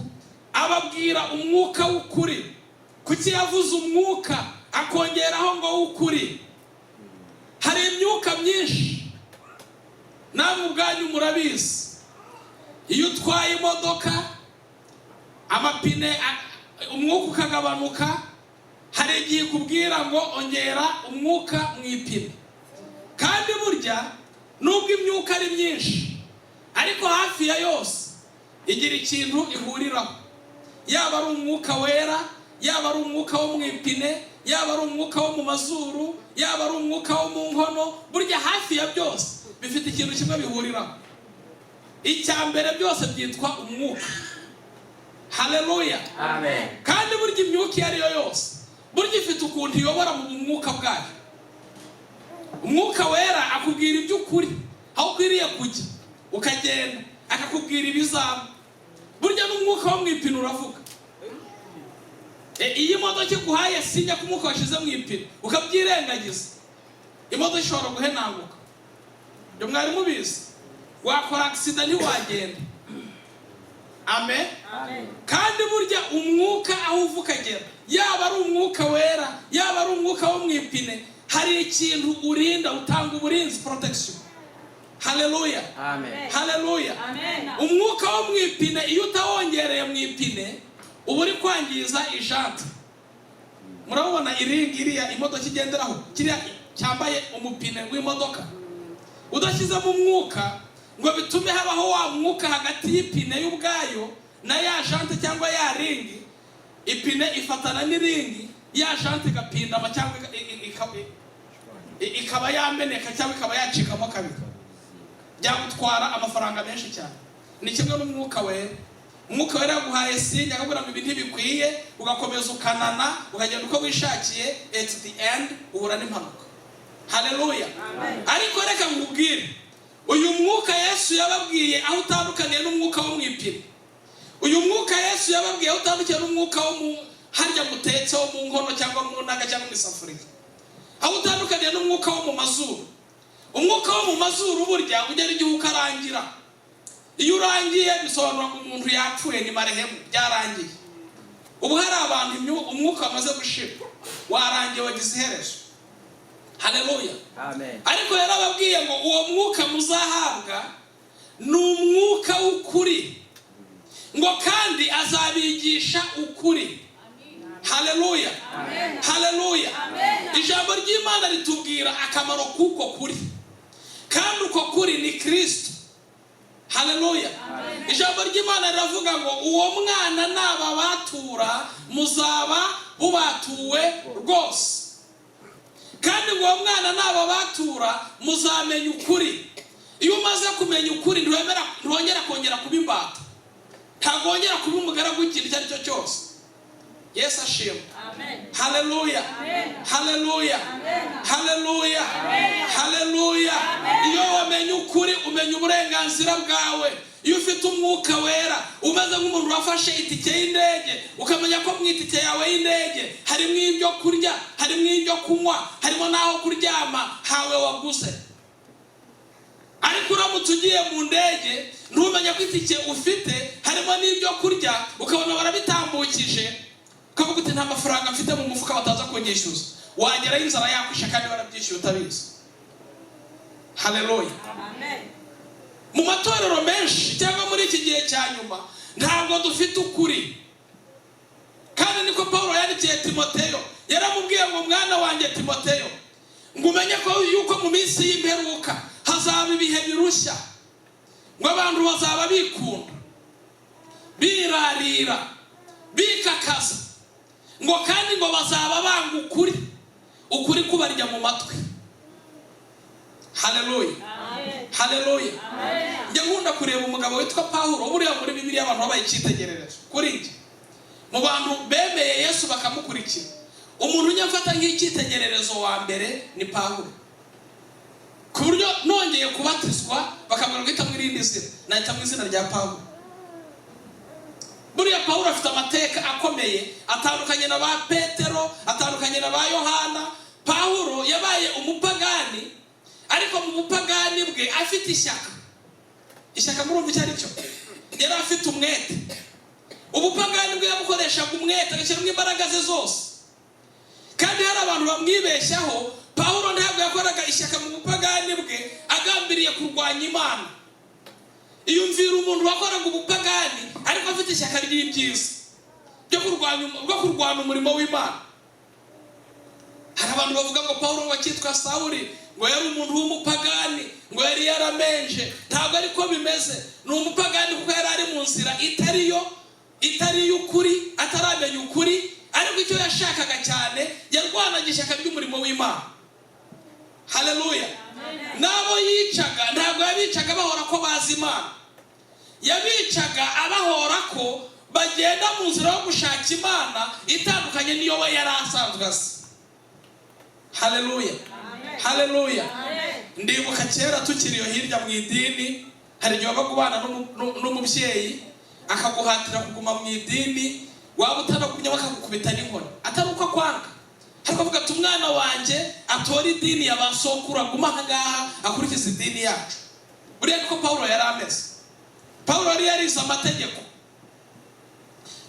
ababwira umwuka w'ukuri. Kuki yavuze umwuka akongeraho ngo w'ukuri? Hari imyuka myinshi, namwe ubwanyu murabizi. Iyo utwaye imodoka, amapine umwuka ukagabanuka, hari igihe kubwira ngo ongera umwuka mu ipine. Kandi burya nubwo imyuka ari myinshi, ariko hafi ya yose igira ikintu ihuriraho, yaba ari umwuka wera, yaba ari umwuka wo mu ipine, yaba ari umwuka wo mu mazuru, yaba ari umwuka wo mu nkono. Burya hafi ya byose bifite ikintu kimwe bihuriraho. Icya mbere byose byitwa umwuka. Haleluya, amen. Kandi burya imyuka iyo ari yo yose burya ifite ukuntu iyobora mu mwuka bwayo. Umwuka wera akubwira iby'ukuri aho ukwiriye kujya, ukagenda akakubwira ibizaba. Burya n'umwuka wo mu ipine uravuga. Iyi modoka iguhaye sinya ku mwuka washize mu ipine ukabyirengagiza, imodoka ishobora guhenanguka. Ibyo mwari mubizi, wakora accident ntiwagenda. Amen. Kandi burya umwuka aho uva ukagera, yaba ari umwuka wera, yaba ari umwuka wo mu ipine, hari ikintu urinda, utanga uburinzi, protection. Haleluya, amen. Haleluya, amen. Umwuka wo mu ipine iyo utawongereye mu ipine uba uri kwangiza ijante. Murabona iringi iriya imodoka igenderaho, kiriya cyambaye umupine w'imodoka, udashyizemo umwuka ngo bitume habaho wa mwuka hagati y'ipine y'ubwayo na ya jante cyangwa ya ringi, ipine ifatana n'iringi, ya jante igapindama cyangwa ikaba yameneka cyangwa ikaba yacikamo kabiri, byagutwara amafaranga menshi cyane. Ni kimwe n'umwuka wera. Umwuka wera yaguhaye sinya akabwira ngo ibi ntibikwiye, ugakomeza ukanana, ukagenda uko wishakiye, at the end uhura n'impanuka. Haleluya, ariko reka nkubwire, uyu mwuka Yesu yababwiye aho utandukaniye n'umwuka wo mu ipine. Uyu mwuka Yesu yababwiye aho utandukaniye n'umwuka wo mu harya mutetse wo mu nkono cyangwa mu naga cyangwa mu isafuriya, aho utandukaniye n'umwuka wo mu mazuru. Umwuka wo mu mazuru burya ugera igihe ukarangira. Iyo urangiye bisobanura ngo umuntu yapfuye, ni marehemu, byarangiye. Ubu hari abantu umwuka wamaze gushira, warangiye, wagize iherezo. Haleluya, amen. Ariko yarababwiye ngo uwo mwuka muzahabwa ni umwuka w'ukuri, ngo kandi azabigisha ukuri. Haleluya, amen. Haleluya, amen. Ijambo ry'Imana ritubwira akamaro k'uko kuri, kandi uko kuri ni Kristo. Haleluya, amen. Ijambo ry'Imana riravuga ngo uwo mwana nababatura muzaba mubatuwe rwose, kandi ngo uwo mwana nababatura muzamenya ukuri. Iyo umaze kumenya ukuri ntiwongera kongera kuba imbata, ntabwo wongera kuba umugaragu w'ikintu icyo ari cyo cyose. Yesu ashimwe. Amen. Haleluya, amen. Haleluya, amen. Haleluya, amen. Haleluya. Iyo wamenye ukuri umenya uburenganzira bwawe. Iyo ufite umwuka wera umeze nk'umuntu wafashe itike y'indege, ukamenya ko mu itike yawe y'indege harimo ibyo kurya, harimo ibyo kunywa, harimo n'aho kuryama hawe waguze. Ariko uramutse ugiye mu ndege ntumenya ko itike ufite harimo n'ibyo kurya, ukabona barabitambukije, ukavuga uti nta mafaranga mfite mu mufuka bataza kunyishyuza, wageraho inzara yakwisha kandi barabyishyuye utabizi. Haleluya, amen. Mu matorero menshi cyangwa muri iki gihe cya nyuma ntabwo dufite ukuri, kandi niko Paulo yandikiye Timoteyo. Yaramubwiye ngo mwana wanjye Timoteyo, ngo umenye ko yuko mu minsi y'imperuka hazaba ibihe birushya, ngo abantu bazaba bikunda, birarira, bikakaza, ngo kandi ngo bazaba banga ukuri, ukuri kubarya mu matwi. Haleluya, amen. Haleluya, amen. Njya nkunda kureba umugabo witwa Paulo, buriya muri Bibiliya abantu babaye icyitegererezo kuri njye. Mu bantu bemeye Yesu bakamukurikira, umuntu unyafata nk'icyitegererezo wa mbere ni Paulo. Ku buryo nongeye kubatizwa bakambwira ngo hitamo irindi zina, nahitamo izina rya Paulo. Buriya Paulo afite amateka akomeye, atandukanye na ba Petero, atandukanye na ba Yohana. Paulo yabaye umupagani, ariko mu bupagani bwe afite ishyaka. Ishyaka murumva icyo ari cyo? Yari afite umwete. Ubupagani bwe yabukoreshaga umwete, agashyiramo imbaraga ze zose. Kandi hari abantu bamwibeshyaho, Paulo ntabwo yakoraga ishyaka mu bupagani bwe agambiriye kurwanya Imana. Iyumvira umuntu wakoraga ubupagani ariko afite ishyaka ry'ibyiza byo kurwanya umurimo w'Imana. Hari abantu bavuga ngo Paulo ngo akitwa Sawuli, ngo yari umuntu w'umupagani, ngo yari yaramenje, ntabwo ariko bimeze. Ni umupagani kuko yari ari mu nzira itari y'ukuri, ataramenya ukuri, ariko icyo yashakaga cyane yarwanaga ishyaka ry'umurimo w'Imana. Haleluya. Nabo yicaga ntabwo yabicaga bahora ko bazi Imana, yabicaga abahora ko bagenda mu nzira yo gushaka Imana itandukanye niyo we yari asanzwe azi. Haleluya. Haleluya. Ndibuka kera tukiriyo hirya mu idini, hari igihe waba kubana n'umubyeyi akaguhatira kuguma mu idini, waba utanagumye bakagukubita n'inkoni atari uko akwanga, ariko avuga ati umwana wanjye atora idini y'abasokuru aguma aha ngaha akurikiza idini yacu. Buriya niko Pawulo yari ameze. Pawulo yari yarize amategeko,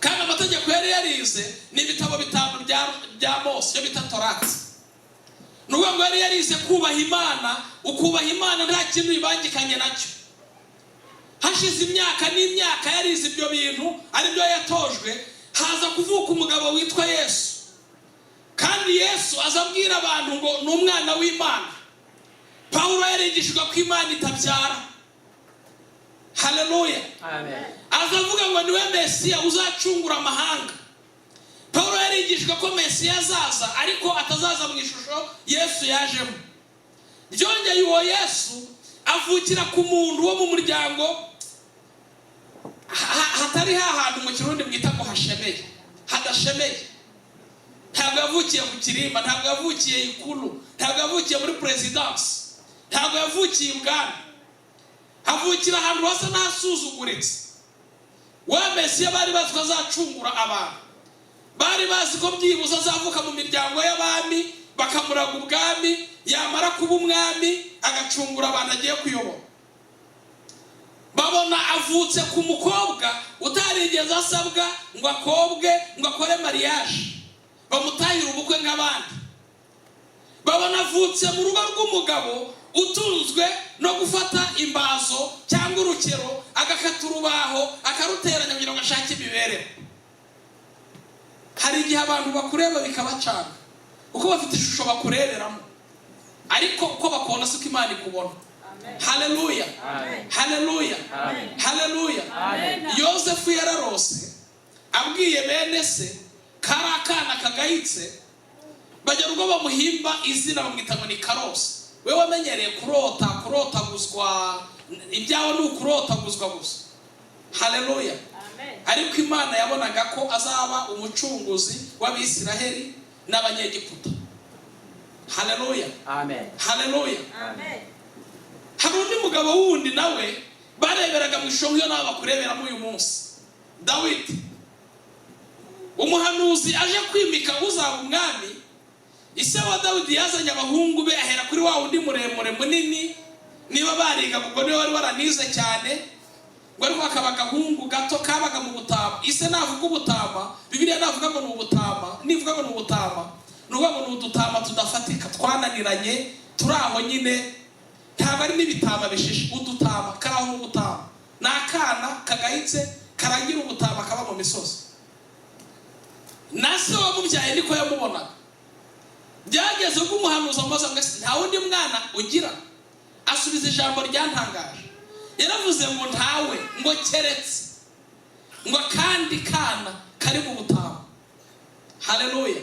kandi amategeko yari yarize ni ibitabo 5 bya Mose, yo bita Torati. Nubwo ngo yari yarize kubaha Imana, ukubaha Imana nta kintu ibangikanye nacyo. Hashize imyaka n'imyaka yarize ibyo bintu, ari byo yatojwe, haza kuvuka umugabo witwa Yesu. Kandi Yesu azabwira abantu ngo ni umwana w'Imana. Pawulo yarigishijwe ko Imana itabyara. Haleluya. Amen. Azavuga ngo niwe Mesiya uzacungura amahanga. Pawulo yarigishijwe ko Mesiya azaza, ariko atazaza mu ishusho Yesu yajemo. Byongeye uwo Yesu avukira ku muntu wo mu muryango hatari hahantu mu Kirundi mwita ko hashemeye, hadashemeye. Ntabwo yavukiye ku kirimba, ntabwo yavukiye ikulu, ntabwo yavukiye muri presidence, ntabwo yavukiye ibwami. Avukira ahantu hose n'ahasuzuguritse. Wa Mesiya bari bazi ko azacungura abantu, bari bazi ko byibuze azavuka mu miryango y'abami bakamuraga ubwami, yamara kuba umwami agacungura abantu agiye kuyobora. Babona avutse ku mukobwa utarigeze asabwa ngo akobwe ngo akore mariage, bamutahira ubukwe nk'abandi. Babona avutse mu rugo rw'umugabo utunzwe no gufata imbazo cyangwa urukero, agakata urubaho akaruteranya kugira ngo ashake imibereho. Hari igihe abantu bakureba bikabacanga uko bafite ishusho bakureberamo, ariko uko bakubona siko Imana ikubona. Haleluya. Haleluya. Haleluya. Yosefu yararose abwiye bene se kari akana kagayitse, bajya rugo bamuhimba izina bamwita ngo ni Karose. We wamenyereye kurotaguzwa, ibyawe ni ukurotaguzwa gusa. Haleluya. Ariko Imana yabonaga ko azaba umucunguzi w'Abisiraheli n'Abanyegiputa. Haleluya. Amen. Haleluya. Amen. Hari undi mugabo wundi nawe bareberaga mu ishongo yo nawe bakureberamo uyu munsi, Dawidi. Umuhanuzi aje kwimika uzaba umwami, ise wa Dawidi yazanye abahungu be ahera kuri wa wundi muremure munini, niba bariga kuko niwe wari waranize cyane, ngo ariko akaba agahungu gato kabaga mu butama. Ise navuga ubutama, Bibiliya navuga ngo ni ubutama, nivuga ngo ni ubutama, nuvuga ngo ni udutama tudafatika twananiranye, turi aho nyine, ntabwo ari n'ibitama bishishe, udutama karaho n'ubutama. Ni akana kagayitse karagira ubutama kaba mu misozi. Na se wamubyaye niko yamubonaga. Byageze ubwo umuhanuzi amubaza ngo nta wundi mwana ugira? Asubiza ijambo ryantangaje. Yaravuze ngo ntawe, ngo keretse ngo kandi kana kari mu butama. Haleluya.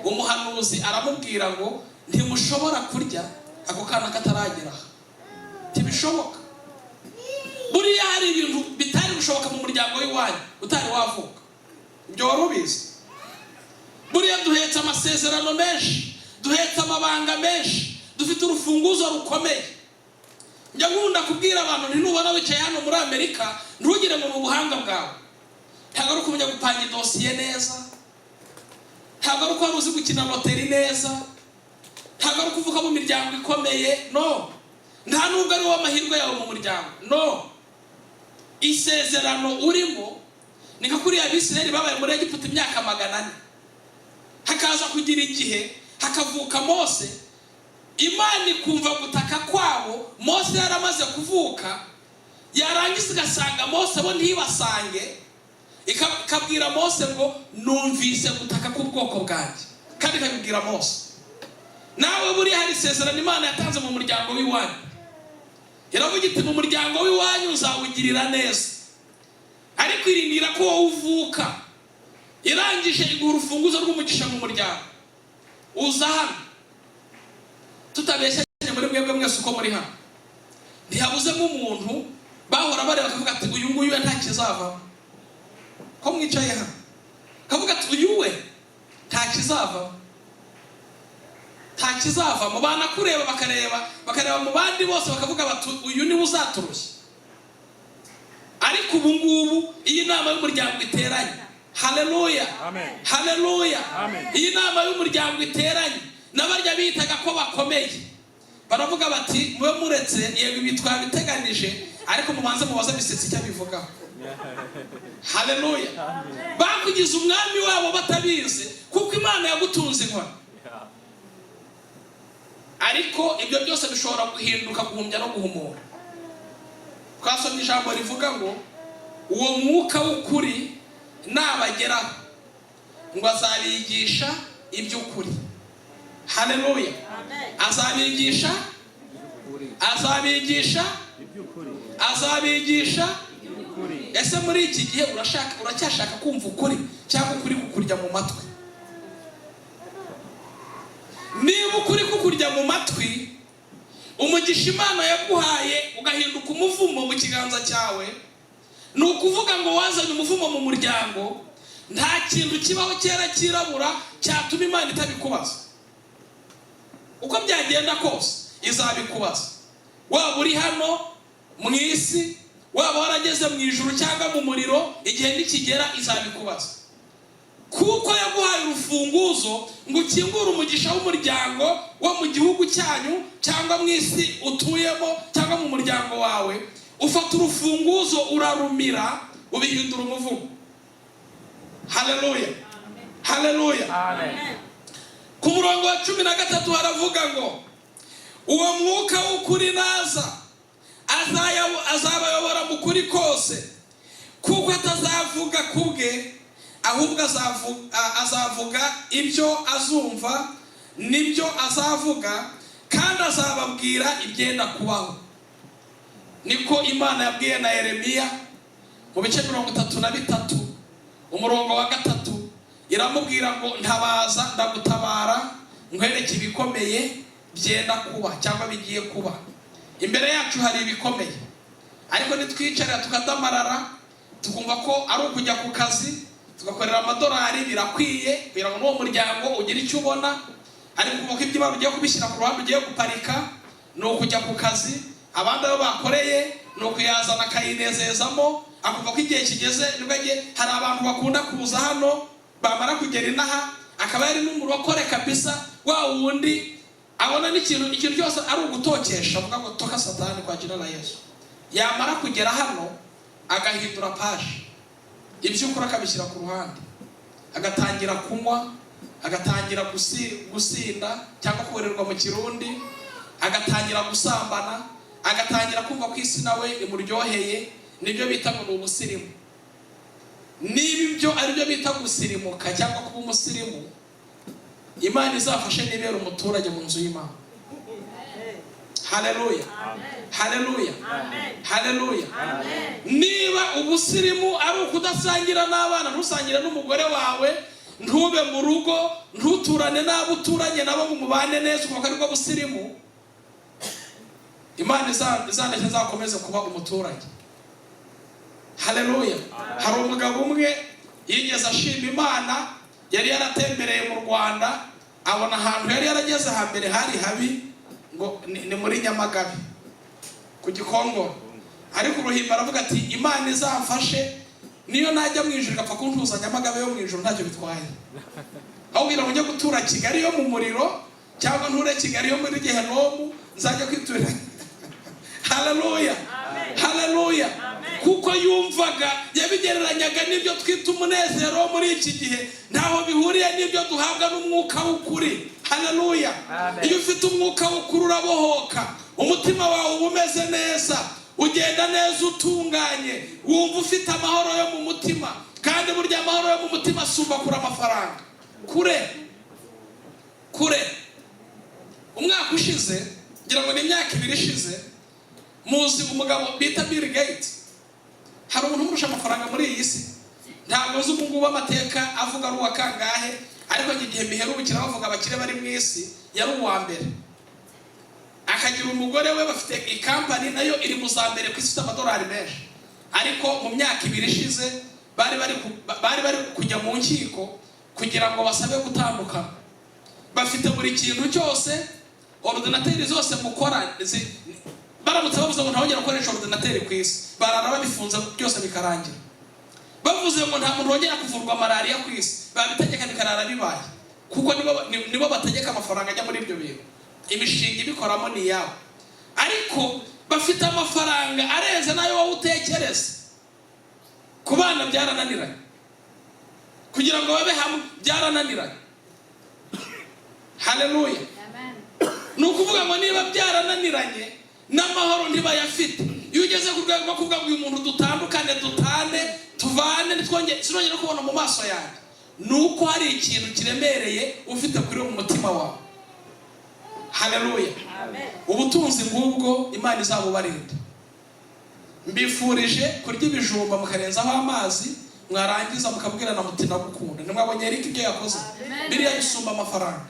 Umuhanuzi aramubwira ngo ntimushobora kurya ako kana kataragera. Ntibishoboka. Buriya hari ibintu bitari gushoboka mu muryango w'iwanyu utari wavuka. Ibyo wari ubizi. Buriya duhetse amasezerano menshi, duhetse amabanga menshi, dufite urufunguzo rukomeye. Njya nkunda kubwira abantu nti nubona wicaye hano muri Amerika ntugire ngo ubuhanga bwawe. Ntabwo ari kumenya gupanga idosiye neza, ntabwo ari uko wari uzi gukina loteri neza, ntabwo ari kuvuka mu miryango ikomeye, no. Nta nubwo ari w'amahirwe yawe mu muryango, no. Isezerano urimo ni nka kuriya Abisiraheli babaye muri Egiputa imyaka 400. Hakaza kugira igihe hakavuka Mose, Imana ikumva gutaka kwabo. Mose yaramaze kuvuka, yarangiza igasanga Mose bo ntibasange, ikabwira Mose ngo numvise gutaka k'ubwoko bwanjye, kandi ikabibwira Mose. Nawe buri hari isezerano Imana yatanze mu muryango w'iwanyu. iravuga iti mu muryango w'iwanyu uzawugirira neza, ariko irindira ko wowe uvuka. Irangije iguha urufunguzo rw'umugisha mu muryango. Uza hano tutabeshyanye muri mwebwe mwese uko muri hano, ntihabuzemo umuntu bahora bareba akavuga ati uyu nguyu we nta kizavamo. Ko mwicaye hano kavuga ati uyu we nta kizavamo, nta kizavamo. Banakureba bakareba mu bandi bose bakavuga bati uyu niwe uzaturushya. Ariko ubu ngubu iyi nama y'umuryango iteranye, haleluya, haleluya, iyi nama y'umuryango iteranye, n'abarya bitaga ko bakomeye baravuga bati mube muretse yego ibi twabiteganije, ariko mubanze mubaze bisetse icyo bivugaho. Haleluya. Bakugize umwami wabo batabizi, kuko Imana yagutunze inkoni. Ariko ibyo byose bishobora guhinduka, guhumbya no guhumura. Twasomye ijambo rivuga ngo uwo mwuka w'ukuri nabageraho ngo azabigisha iby'ukuri. Haleluya. Azabigisha. Ese muri iki gihe uracyashaka kumva ukuri cyangwa ukuri kukurya mu matwi? Niba ukuri kukurya mu matwi, umugisha Imana yaguhaye ugahinduka umuvumo mu kiganza cyawe, ni ukuvuga ngo wazanye umuvumo mu muryango. Nta kintu kibaho cyera kirabura cyatuma Imana itabikubaza. Uko byagenda kose izabikubaza. Waba uri hano mu isi, waba warageze mu ijuru cyangwa mu muriro, igihe nikigera izabikubaza. Kuko yaguhaye urufunguzo ngo ukingure umugisha w'umuryango wo mu gihugu cyanyu cyangwa mu isi utuyemo cyangwa mu muryango wawe. Ufata urufunguzo urarumira ubihindura umuvumo. Haleluya, haleluya. Ku murongo wa 13 haravuga ngo uwo mwuka w'ukuri naza azabayobora mu kuri kose, kuko atazavuga kubwe, ahubwo azavuga ibyo azumva nibyo azavuga, kandi azababwira ibyenda kubaho. Niko Imana yabwiye na Yeremiya mu bice 33 umurongo wa 3, iramubwira ngo ntabaza ndagutabara nkwereke ibikomeye byenda kuba cyangwa bigiye kuba. Imbere yacu hari ibikomeye, ariko nitwicara tukadamarara tukumva ko ari ukujya ku kazi tugakorera amadolari birakwiye kugira ngo n'uwo muryango ugire icyo ubona, ariko kuko ibyo Imana ugiye kubishyira ku ruhande ugiye guparika ni ukujya ku kazi. Abandi abo bakoreye ni ukuyazana akayinezezamo, akumva ko igihe kigeze nibwo hari abantu bakunda kuza hano, bamara kugera inaha akaba yari n'umurokore kabisa, wa wundi abona n'ikintu cyose ari ugutokesha, avuga ngo toka satani kwa jina la Yesu. Yamara kugera hano agahindura paje, ibyo ukora akabishyira ku ruhande, agatangira kunywa, agatangira gusinda cyangwa kuwererwa mu Kirundi, agatangira gusambana, agatangira kumva ko isi nawe imuryoheye. Nibyo bita ngo ni ubusirimu. Niba ibyo ari byo bita gusirimuka cyangwa kuba umusirimu, Imana izafashe nibera umuturage mu nzu y'Imana. Haleluya, haleluya, haleluya. Niba ubusirimu ari ukudasangira n'abana, ntusangire n'umugore wawe, ntube mu rugo, ntuturane n'abo uturanye nabo ngo mubane neza, kuko ari bwo busirimu, Imana izandeke zakomeze kuba umuturage. Haleluya. Hari umugabo umwe yigeze ashima Imana, yari yaratembereye mu Rwanda, abona ahantu yari yarageze hambere hari habi, ngo ni muri Nyamagabe ku Gikongoro. Ariko uruhimba aravuga ati Imana izamfashe niyo najya mu ijuru gapfa kuntuza Nyamagabe yo mu ijuru ntacyo bitwaye. Aho bira ngo gutura Kigali yo mu muriro cyangwa nture Kigali yo muri Gehenomu, nzajya kwiturira. Haleluya, haleluya. Kuko yumvaga yabigereranyaga n'ibyo twita umunezero muri iki gihe ntaho bihuriye n'ibyo duhabwa n'umwuka w'ukuri. Haleluya. Iyo ufite umwuka w'ukuri urabohoka, umutima wawe uba umeze neza, ugenda neza utunganye, wumva ufite amahoro yo mu mutima. Kandi burya amahoro yo mu mutima asumba kure amafaranga. Kure umwaka ushize, ngira ngo ni imyaka 2 ishize, muzi umugabo bita Bill Gates? Hari umuntu umurusha amafaranga muri iyi si? Ntabwo uzi ubu ngubu amateka avuga ari uwa kangahe, ariko igihe biherukira bavuga abakire bari mu isi yari uwa mbere. Akagira umugore we bafite ikampani nayo iri mu za mbere ku isi $100 menshi, ariko mu myaka 2 ishize bari bari kujya mu nkiko kugira ngo basabe gutambuka. Bafite buri kintu cyose, ordinateri zose mukora baramutse bavuze ngo ntawongera gukoresha ordinateri ku isi, barara babifunze byose bikarangira. Bavuze ngo nta muntu wongera kuvurwa malaria ku isi, babitegeka bikarara bibaye, kuko nibo bategeka amafaranga ajya muri ibyo bintu. Imishinga ibikoramo ni yabo, ariko bafite amafaranga arenze nayo wowe utekereza. Ku bana byarananiranye, kugira ngo babe hamwe byarananiranye. Haleluya. Amen. Nukuvuga ngo niba byarananiranye n'amahoro ntibayafite, iyo ugeze ku rwego rwo kuvuga ngo uyu muntu dutandukane, tuvane sinongera kubona mu maso yanjye, nuko hari ikintu kiremereye ufite kuri mu mutima wawe. Haleluya. Amen. Ubutunzi ngubwo Imana izabubarinda. Mbifurije kurya ibijumba mukarenzaho amazi, mwarangiza mukabwirana muti ndagukunda. Nimwabonye Eric ibyo yakoze, biriya bisumba amafaranga.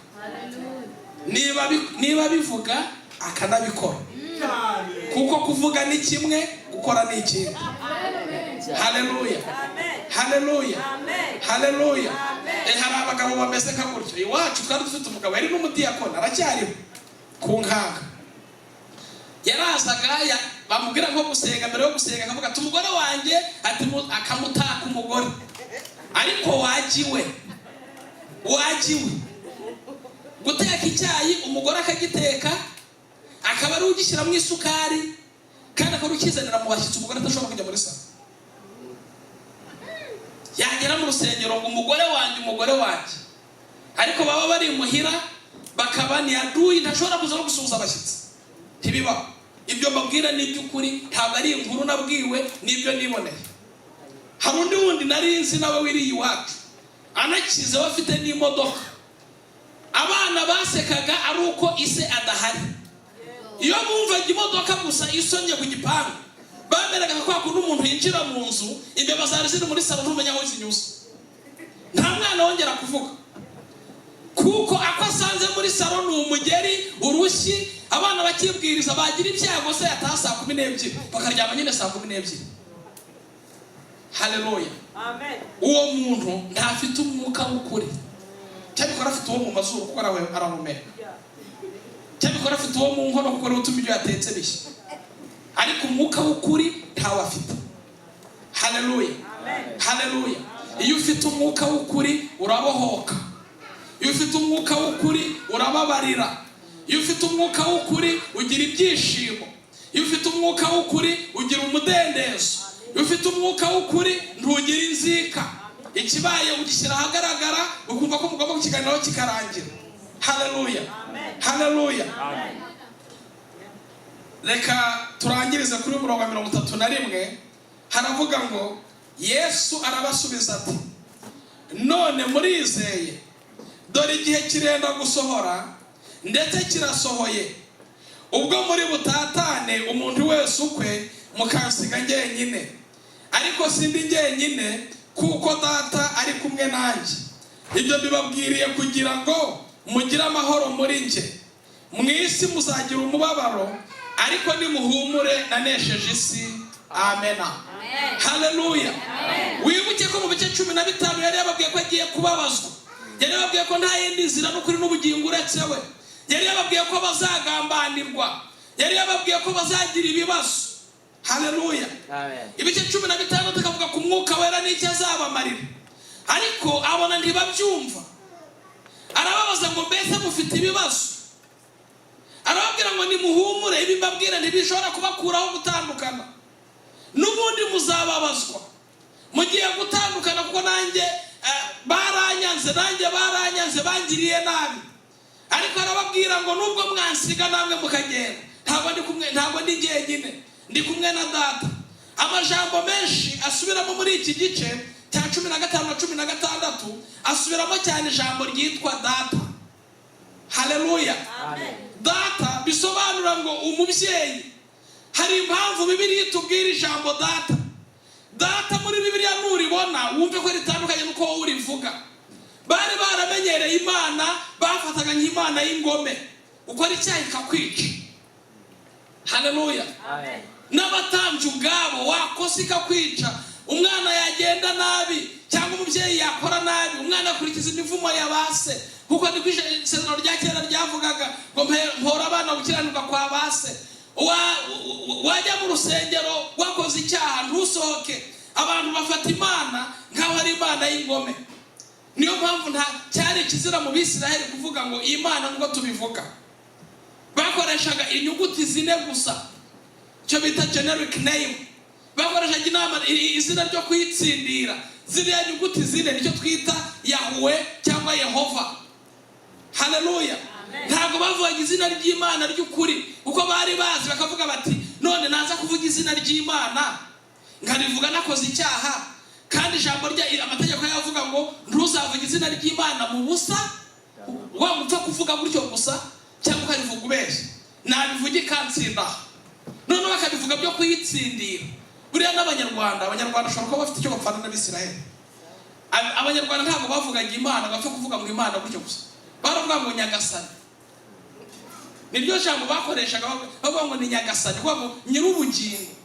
Niba bivuga akanabikora, kuko kuvuga ni kimwe, gukora ni ikindi. Haleluya. Haleluya. Haleluya. Hari abagabo bameze nka gutyo. Iwacu twari dufite umugabo yari n'umudiyakoni, aracyariho ku nkanga. Yarazaga bamubwira nko gusenga, mbere yo gusenga akavuga ati umugore wanjye, akamutaka umugore, ariko wagiwe guteka icyayi umugore akagiteka, akaba ari ugishyira mu isukari, kandi akaba ukizanira mu bashyitsi, umugore atashobora kujya muri salo. Yagera mu rusengero ngo umugore wanjye, ariko baba bari muhira bakaba ni aduyi, ntashobora kuza no gusuhuza abashyitsi. Ntibibaho. Ibyo mbabwira ni iby'ukuri, ntabwo ari inkuru nabwiwe, n'ibyo niboneye. Hari undi wundi nari nzi nawe wiriye iwacu, anakize bafite n'imodoka. Abana basekaga ari uko ise adahari. Iyo bumvaga imodoka gusa isonye ku gipangu, bameraga ko hakunda umuntu yinjira mu nzu, imbeba zari ziri muri salo ntumenya aho zinyuze. Nta mwana wongera kuvuga, kuko ako asanze muri salo ni umugeri, urushyi. Abana bakibwiriza bagira ibyago se yataha saa 12 bakaryama nyine saa 12. Haleluya. Amen. Uwo muntu ntafite umwuka w'ukuri, cyabikora afite uwo mu mazuru kuko arahumeka, cyabikora afite uwo mu nkono kuko utuma ibyo yatetse bishya, ariko umwuka w'ukuri ntawe afite. Haleluya. Haleluya. Iyo ufite umwuka w'ukuri urabohoka, iyo ufite umwuka w'ukuri urababarira, iyo ufite umwuka w'ukuri ugira ibyishimo, iyo ufite umwuka w'ukuri ugira umudendezo, iyo ufite umwuka w'ukuri ntugira inzika. Ikibaye ugishyira ahagaragara, ukumva ko mugomba kukiganiraho kikarangira. Haleluya. Haleluya. Reka turangirize kuri 31. Haravuga ngo Yesu arabasubiza ati, none murizeye? Dore igihe kirenda gusohora, ndetse kirasohoye, ubwo muri butatane umuntu wese ukwe, mukansiga njyenyine. Ariko sindi njyenyine, kuko Data ari kumwe nanjye. Ibyo bibabwiriye kugira ngo mugire amahoro muri njye. Mu isi muzagira umubabaro, ariko nimuhumure nanesheje isi. Amena. Haleluya. Wibuke ko mu bice 15 yari yababwiye ko agiye kubabazwa, yari yababwiye ko nta yindi nzira n'ukuri n'ubugingo uretse we, yari yababwiye ko bazagambanirwa, yari yababwiye ko bazagira ibibazo. Haleluya. Ibice 15 akavuga ku mwuka wera n'icyo azabamarira, ariko abona ntibabyumva. Arababaza ngo mbese mufite ibibazo? Arababwira ngo nimuhumure, ibi mbabwira ntibishobora kubakuraho gutandukana. N'ubundi muzababazwa, mugiye gutandukana, kuko nanjye baranyanze bangiriye nabi. Ariko arababwira ngo nubwo mwansiga namwe mukagenda, ntabwo ndi jyenyine, ndi kumwe na Data. Amajambo menshi asubiramo muri iki gice cya 15 na 16, asubiramo cyane ijambo ryitwa Data. Haleluya. Data bisobanura ngo umubyeyi. hari impamvu Bibiliya itubwira ijambo data. Data muri Bibiliya nuribona wumve ko ritandukanye nuko wowe urivuga. Bari baramenyereye Imana, bafataga nk'Imana y'ingome, ukora icyaha ikakwica. Haleluya. Amen. N'abatambyi ubwabo wakosa ikakwica. Umwana yagenda nabi cyangwa umubyeyi yakora nabi, umwana akurikiza imivumo ya base, kuko ni isezerano rya kera ryavugaga ngo mpora abana gukiranirwa kwa base. Wajya mu rusengero wakoze icyaha ntusohoke, abantu bafata Imana nk'aho ari Imana y'ingome. Niyo mpamvu nta cyari ikizira mu Bisiraheli kuvuga ngo Imana ngo tubivuga. Bakoreshaga inyuguti 4 gusa, cyo bita generic name. Bakoreshaga inama izina ryo kwitsindira, ziriya nyuguti 4 nicyo twita Yahweh cyangwa Yehova. Haleluya. Ntabwo bavuga izina ry'Imana ry'ukuri, uko bari bazi bakavuga bati none naza kuvuga izina ry'Imana nkarivuga nakoze icyaha, kandi ijambo rya amategeko yavuga ngo ntuzavuge izina ry'Imana mu busa, wamupfa kuvuga gutyo gusa cyangwa ukarivuga ubeshye. Nabivuge ikantsinda, none bakabivuga byo kuyitsindira. Buriya n'Abanyarwanda ushobora kuba bafite icyo bapfana n'Abisiraheli. Abanyarwanda ntabwo bavugaga Imana bapfa kuvuga ngo Imana gutyo gusa, baravuga ngo Nyagasani. Niryo jambo bakoreshaga bavuga ngo ni Nyagasani, kuvuga ngo Nyir'ubugingo.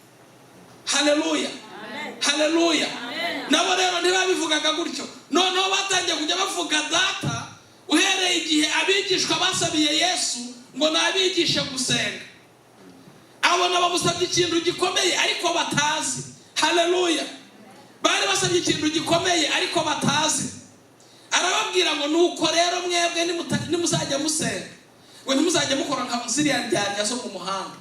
Haleluya. Haleluya. Nabo rero ntibabivugaga gutyo, noneho batangiye kujya bavuga data uhereye igihe abigishwa basabiye Yesu ngo nabigishe gusenga. Abona bamusabye ikintu gikomeye ariko batazi. Haleluya. Bari basabye ikintu gikomeye ariko batazi. Arababwira ngo nuko rero mwebwe nimuzajya musenga, ngo nimuzajya mukora nka ziriya ndyarya zo mu muhanda.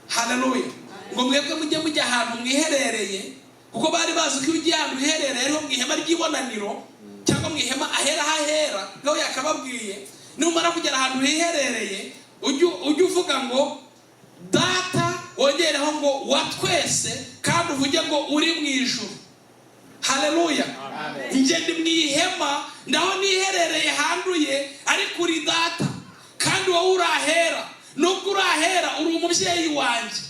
Haleluya. Ngo mwebwe mujye ahantu mwiherereye, kuko bari bazi ko ugiye ahantu mwiherereye ariho mu ihema ry'ibonaniro cyangwa mu ihema ahera hahera. Ngaho yakababwiye numara kugera ahantu hiherereye ujye uvuga ngo data, wongereho ngo wa twese, kandi uvuge ngo uri mu ijuru. Haleluya. Nje ndi mu ihema ndaho niherereye handuye, ariko uri data kandi wowe urahera. Nubwo urahera uri umubyeyi wanjye.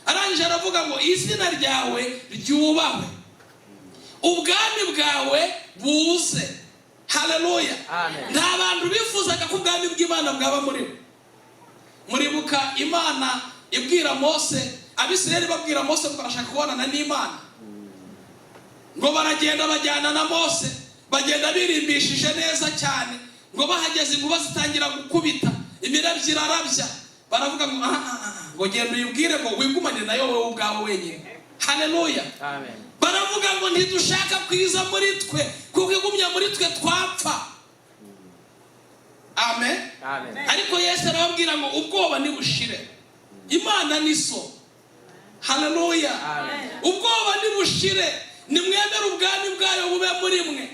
Arangije aravuga ngo izina ryawe ryubahwe, ubwami bwawe buze. Haleluya. Nta bantu bifuzaga ko ubwami bw'Imana bwaba muri bo. Muribuka Imana ibwira Mose, Abisirayeli babwira Mose ko barashaka kubonana n'Imana, ngo baragenda bajyana na Mose, bagenda birimbishije neza cyane, ngo bahageze inkuba zitangira gukubita, imirabyo irarabya. Baravuga ngo genda uyibwire ngo wigumane nayo wowe ubwawe wenyine. Haleluya. Amen. Baravuga ngo ntidushaka kwiza muri twe, kuko igumya muri twe twapfa. Amen. Amen. Ariko Yesu arababwira ngo ubwoba nibushire, Imana ni so. Haleluya. Amen. Ubwoba nibushire, nimwemere ubwami bwayo bube muri mwe.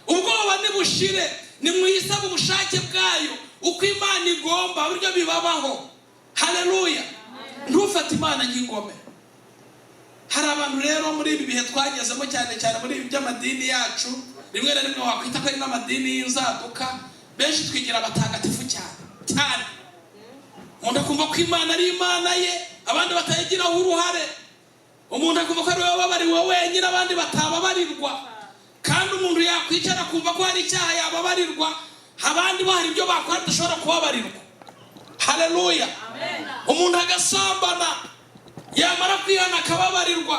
Ubwoba nibushire, nimwisabe ubushake bwayo uko Imana igomba, buryo bibabaho. Haleluya. Ntufate Imana nk'ingome. Hari abantu rero muri ibi bihe twagezemo, cyane cyane muri ibi by'amadini yacu, rimwe na rimwe wakwita ko ari n'amadini y'inzaduka, benshi twigira abatagatifu cyane. Umuntu akumva ko Imana ari Imana ye, abandi batayigiraho uruhare. Umuntu akumva ko ari we wababariwe wenyine, abandi batababarirwa. Kandi umuntu yakwicara akumva ko hari icyaha yababarirwa, abandi bo hari ibyo bakora badashobora kubabarirwa. Haleluya. Umuntu agasambana, yamara kwihana akababarirwa.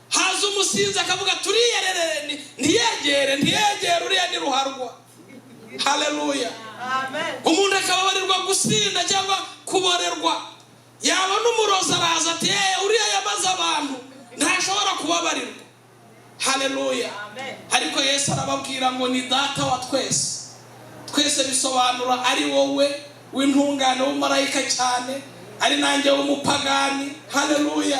Haza umusinzi akavuga turiyerere, ntiyegere uriya ni ruharwa. Haleluya. Umuntu akababarirwa gusinda cyangwa kuborerwa. Yabona umurozi araza ati uriya yamaze abantu, ntashobora kubabarirwa. Haleluya. Ariko Yesu arababwira ngo ni data wa twese. Twese bisobanura ari wowe w'intungane w'umumarayika cyane, ari nanjye w'umupagani. Haleluya.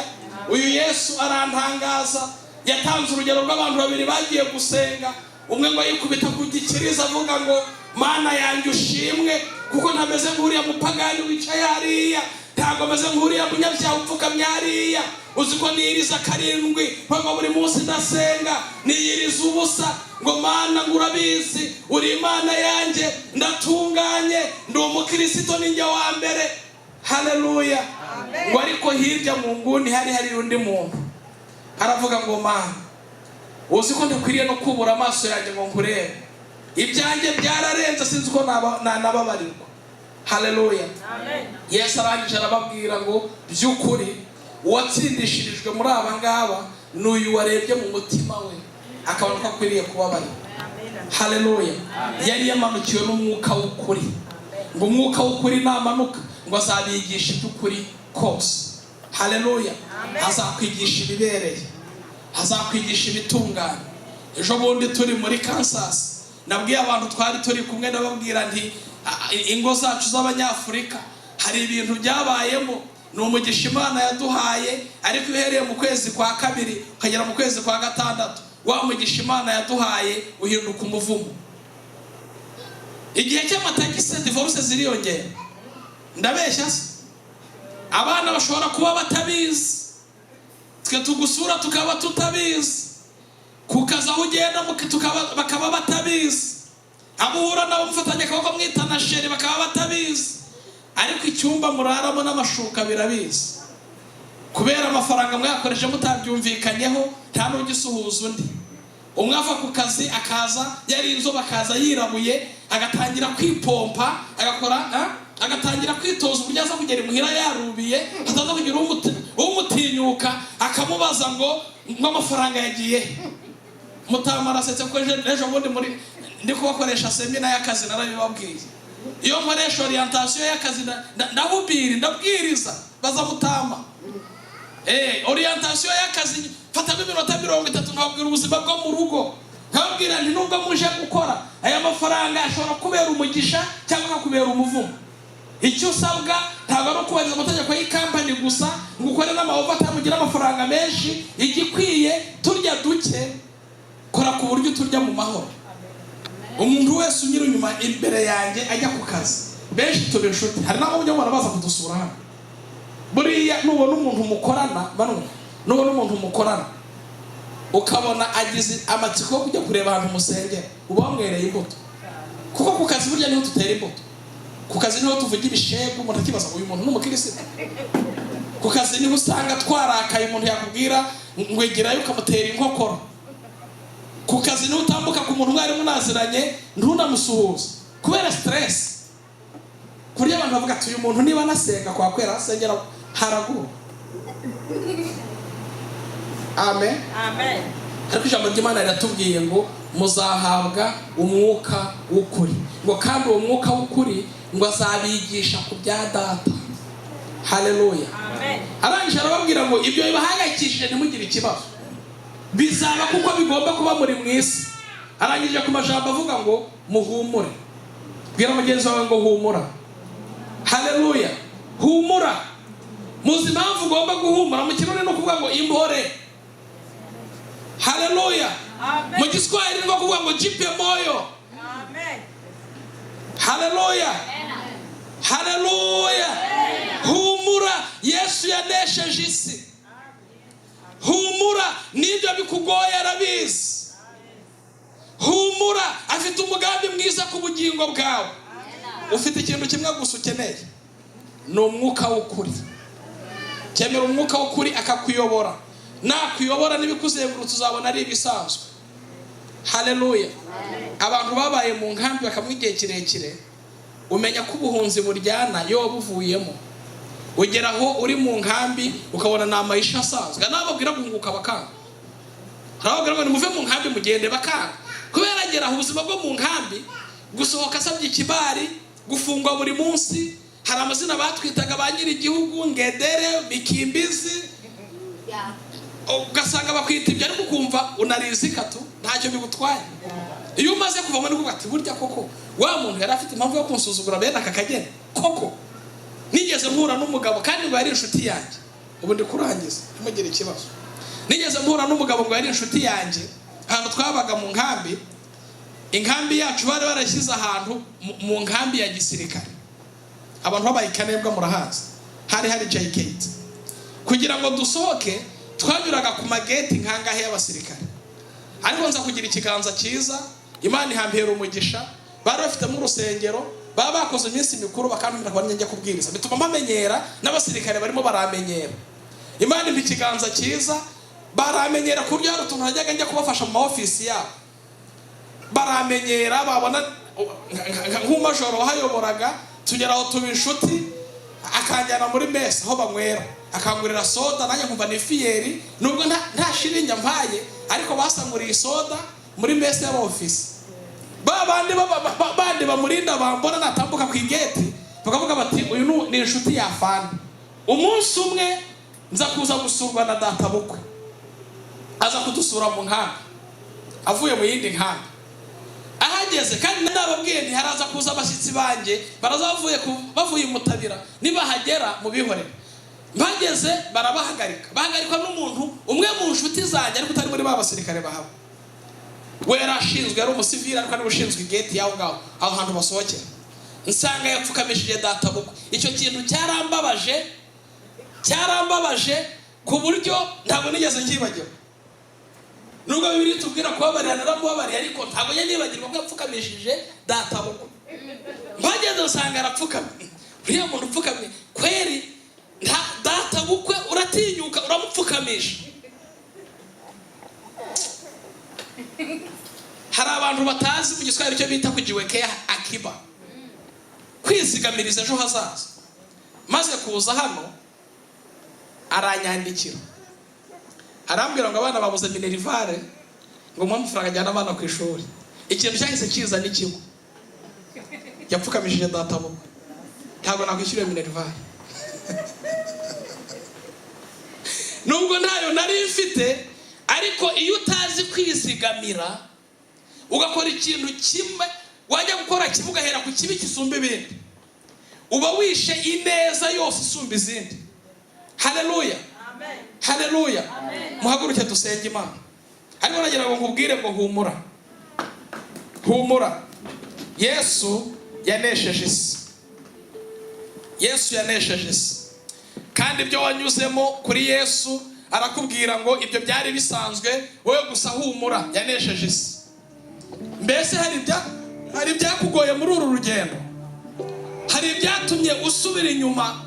Uyu Yesu arantangaza. Yatanze urugero rw'abantu babiri bagiye gusenga, umwe ngo yikubita ku gikiriza avuga ngo Mana yanjye ushimwe, kuko ntameze nk'uriya mupagani wicaye hariya, ntabwo meze nk'uriya munyabyaha upfukamye hariya. Uzi ko niyiriza 7 ngo buri munsi ndasenga, niyiriza ubusa, ngo Mana ngurabizi uri Imana yanjye, ndatunganye, ndi umukristo ninjye wa mbere. Haleluya. ngo ariko hirya mu nguni hari undi muntu aravuga ngo mana uzi ko ndakwiriye no kubura amaso yanjye ngo nkurebe, ibyanjye byararenze sinzi ko nababarirwa. Haleluya. Yesu arangije arababwira ngo by'ukuri uwatsindishirijwe muri aba ngaba n'uyu warebye mu mutima we akabona ko akwiriye kubabarirwa. Haleluya. Yari yamanukiwe n'umwuka w'ukuri, ngo umwuka w'ukuri namanuka ngo azabigisha iby'ukuri kose. Haleluya. Azakwigisha ibibereye, azakwigisha ibitunganye. Ejo bundi turi muri Kansas, nabwiye abantu twari turi kumwe ndababwira nti ingo zacu z'Abanyafurika hari ibintu byabayemo, ni umugisha Imana yaduhaye, ariko uhereye mu kwezi kwa kabiri ukagera mu kwezi kwa gatandatu wa mugisha Imana yaduhaye uhinduka umuvumo. Igihe cy'amatagisi divorce ziriyongera, ndabeshya se? Abana bashobora kuba batabizi, twe tugusura tukaba tutabizi, kukaza aho ugenda bakaba batabizi, abuhura nabo mufatanya akaboko mwitana sheri bakaba batabizi, ariko icyumba muraramo n'amashuka birabizi. Kubera amafaranga mwakoresha mutabyumvikanyeho, nta n'ugisuhuza undi. Umwe ava ku kazi akaza yari inzobe, akaza yirabuye, agatangira kwipompa, agatangira kwitoza uburyo aza kugera imuhira yarubiye, ataza kugira umutinyuka akamubaza ngo amafaranga yagiye. Mutamara asetse ko ejo bundi ndi kubakoresha semina y'akazi narabibabwiye. Iyo nkoresha orientation y'akazi ndabwiriza baza Mutama. Orientation y'akazi fata iminota 30 nkabwira ubuzima bwo mu rugo, nkabwira nti nubwo muje gukora aya mafaranga ashobora kubera umugisha cyangwa kubera umuvumo. Icyo usabwa ntabwo ari ukubahiriza amategeko y'ikampani gusa ngo ukore n'amahova atamugira amafaranga menshi. Igikwiye turya duke, kora ku buryo turya mu mahoro. Umuntu wese unyira inyuma imbere yanjye ajya ku kazi, benshi turi inshuti, hari n'abo ujya barabaza kudusura hano. Buriya nubona umuntu mukorana ukabona agize amatsiko yo kujya kureba ahantu musengera, uba wamwereye imbuto. Kuko ku kazi burya niho tutera imbuto, ku kazi niho tuvuga ibishego, umuntu akibaza uyu muntu n'umukirisitu. Ku kazi niho usanga twarakaye, umuntu yakubwira ngo egerayo ukamutera inkokora. Ku kazi niho utambuka ku muntu mwari munaziranye ntunamusuhuza kubera stress. Kuriya abantu bavuga ati uyu muntu niba nasenga kwa kwera asengera haraguru. Amen. Ariko ijambo ry'Imana riratubwiye ngo muzahabwa umwuka w'ukuri, ngo kandi uwo mwuka w'ukuri ngo azabigisha ku bya data. Haleluya. Arangije arababwira ngo ibyo bibahangayikishije ntimugire ikibazo, bizaba kuko bigomba kuba muri mu isi. Arangije ku majambo avuga ngo muhumure. Bwira mugenzi wawe ngo humura. Haleluya. Humura. Muzi impamvu ugomba guhumura? Mu kirundi no kuvuga ngo impore. Haleluya. Mu Giswahili no kuvuga ngo jipe moyo. Amen. Haleluya. Haleluya. Humura, Yesu yanesheje isi. Humura, nibyo bikugoye arabizi. Humura, afite umugambi mwiza ku bugingo bwawe. Ufite ikintu kimwe gusa ukeneye, ni umwuka w'ukuri. Kemera umwuka w'ukuri akakuyobora. Nakuyobora n'ibikuzengurutse uzabona ari ibisanzwe. Haleluya. Abantu babaye mu nkambi bakamwe igihe kirekire, umenya ko ubuhunzi buryana iyo wabuvuyemo. Ugeraho uri mu nkambi ukabona ni amayisha asanzwe, nababwira guhunguka bakanga. Nababwira ngo nimuve mu nkambi mugende bakanga. Kubera ageraho ubuzima bwo mu nkambi, gusohoka asabye ikibari, gufungwa buri munsi. Hari amazina batwitaga ba nyiri igihugu, ngedere, mikimbizi. Ugasanga bakwita ibyo ariko ukumva unarizikatu ntacyo bigutwaye. Iyo umaze kuvamo ni kuvuga ati burya koko wa muntu yari afite impamvu yo kunsuzugura bene aka kageni. Koko nigeze mpura n'umugabo kandi ngo yari inshuti yanjye. Ubu ndi kurangiza ntimugire ikibazo. Nigeze mpura n'umugabo ngo yari inshuti yanjye, ahantu twabaga mu nkambi. Inkambi yacu bari barashyize ahantu mu nkambi ya gisirikare. Abantu babaye kanebwa murahazi, hari JKT. Kugira ngo dusohoke twanyuraga ku mageti nkangahe y'abasirikare. Ariko nza kugira ikiganza cyiza, Imana ihambera umugisha. Bari bafite mu rusengero baba bakoze iminsi mikuru bakantumira ko njye kubwiriza, bituma bamenyera n'abasirikare barimo baramenyera. Imana impa ikiganza cyiza, baramenyera ku buryo hari utuntu najyaga njya kubafasha mu maofisi yabo, baramenyera babona nk'umajoro wahayoboraga tugera aho tuba inshuti, akanjyana muri mesa aho banywera, akangurira soda, nanjye nkumva ni fiyeri nubwo nta shiringi mpaye, ariko basanguriye soda muri mesa y'abaofisi. Bandi bamurinda bambona natambuka ku igeti bakavuga bati uyu ni inshuti yafana. Umunsi umwe nza kuza gusurwa na data bukwe, aza kudusura mu nkambi avuye mu yindi nkambi. Ahageze kandi nababwiye nti haraza kuza abashyitsi banjye baraza bavuye mutabira, nibahagera mu bihorere. Bageze bahagarikwa n'umuntu umwe mu nshuti zanjye ariko utari muri ba basirikare bahaba. We yarashinzwe, yari umusivili ariko ari ushinzwe igeti yaho ngaho aho hantu basohokera. Nsanga yapfukamishije data bukwe. Icyo kintu cyarambabaje ku buryo ntabwo nigeze nkibagirwa. Nubwo Bibiliya itubwira kubabarira naramubabariye, ariko ntabwo nibagirwa ko yapfukamishije data bukwe. Bageze nsanga arapfukamye. Uriya muntu upfukamye kweri data bukwe uratinyuka uramupfukamisha. Hari abantu batazi mu Giswahili icyo bita kujiwekea akiba, kwizigamiriza ejo hazaza. Maze kuza hano aranyandikira arambwira ngo abana babuze minerivare, ngo mu amafaranga ajyana abana ku ishuri. Ikintu cyahise kiza n'ikigo, yapfukamishije data bukwe, ntabwo nakwishyuriye minerivare. Nubwo ntayo nari mfite, ariko iyo utazi kwizigamira ugakora ikintu kimwe, wajya gukora kimwe ugahera ku kibi kisumba ibindi, uba wishe ineza yose isumba izindi. Haleluya, haleluya. Muhaguruke dusenge Imana. Ariko nagira ngo nkubwire ngo humura. Yesu yanesheje isi. Yesu yanesheje isi. Kandi ibyo wanyuzemo kuri Yesu arakubwira ngo ibyo byari bisanzwe, wowe gusa humura, yanesheje isi. Mbese hari ibyakugoye muri uru rugendo, hari ibyatumye usubira inyuma,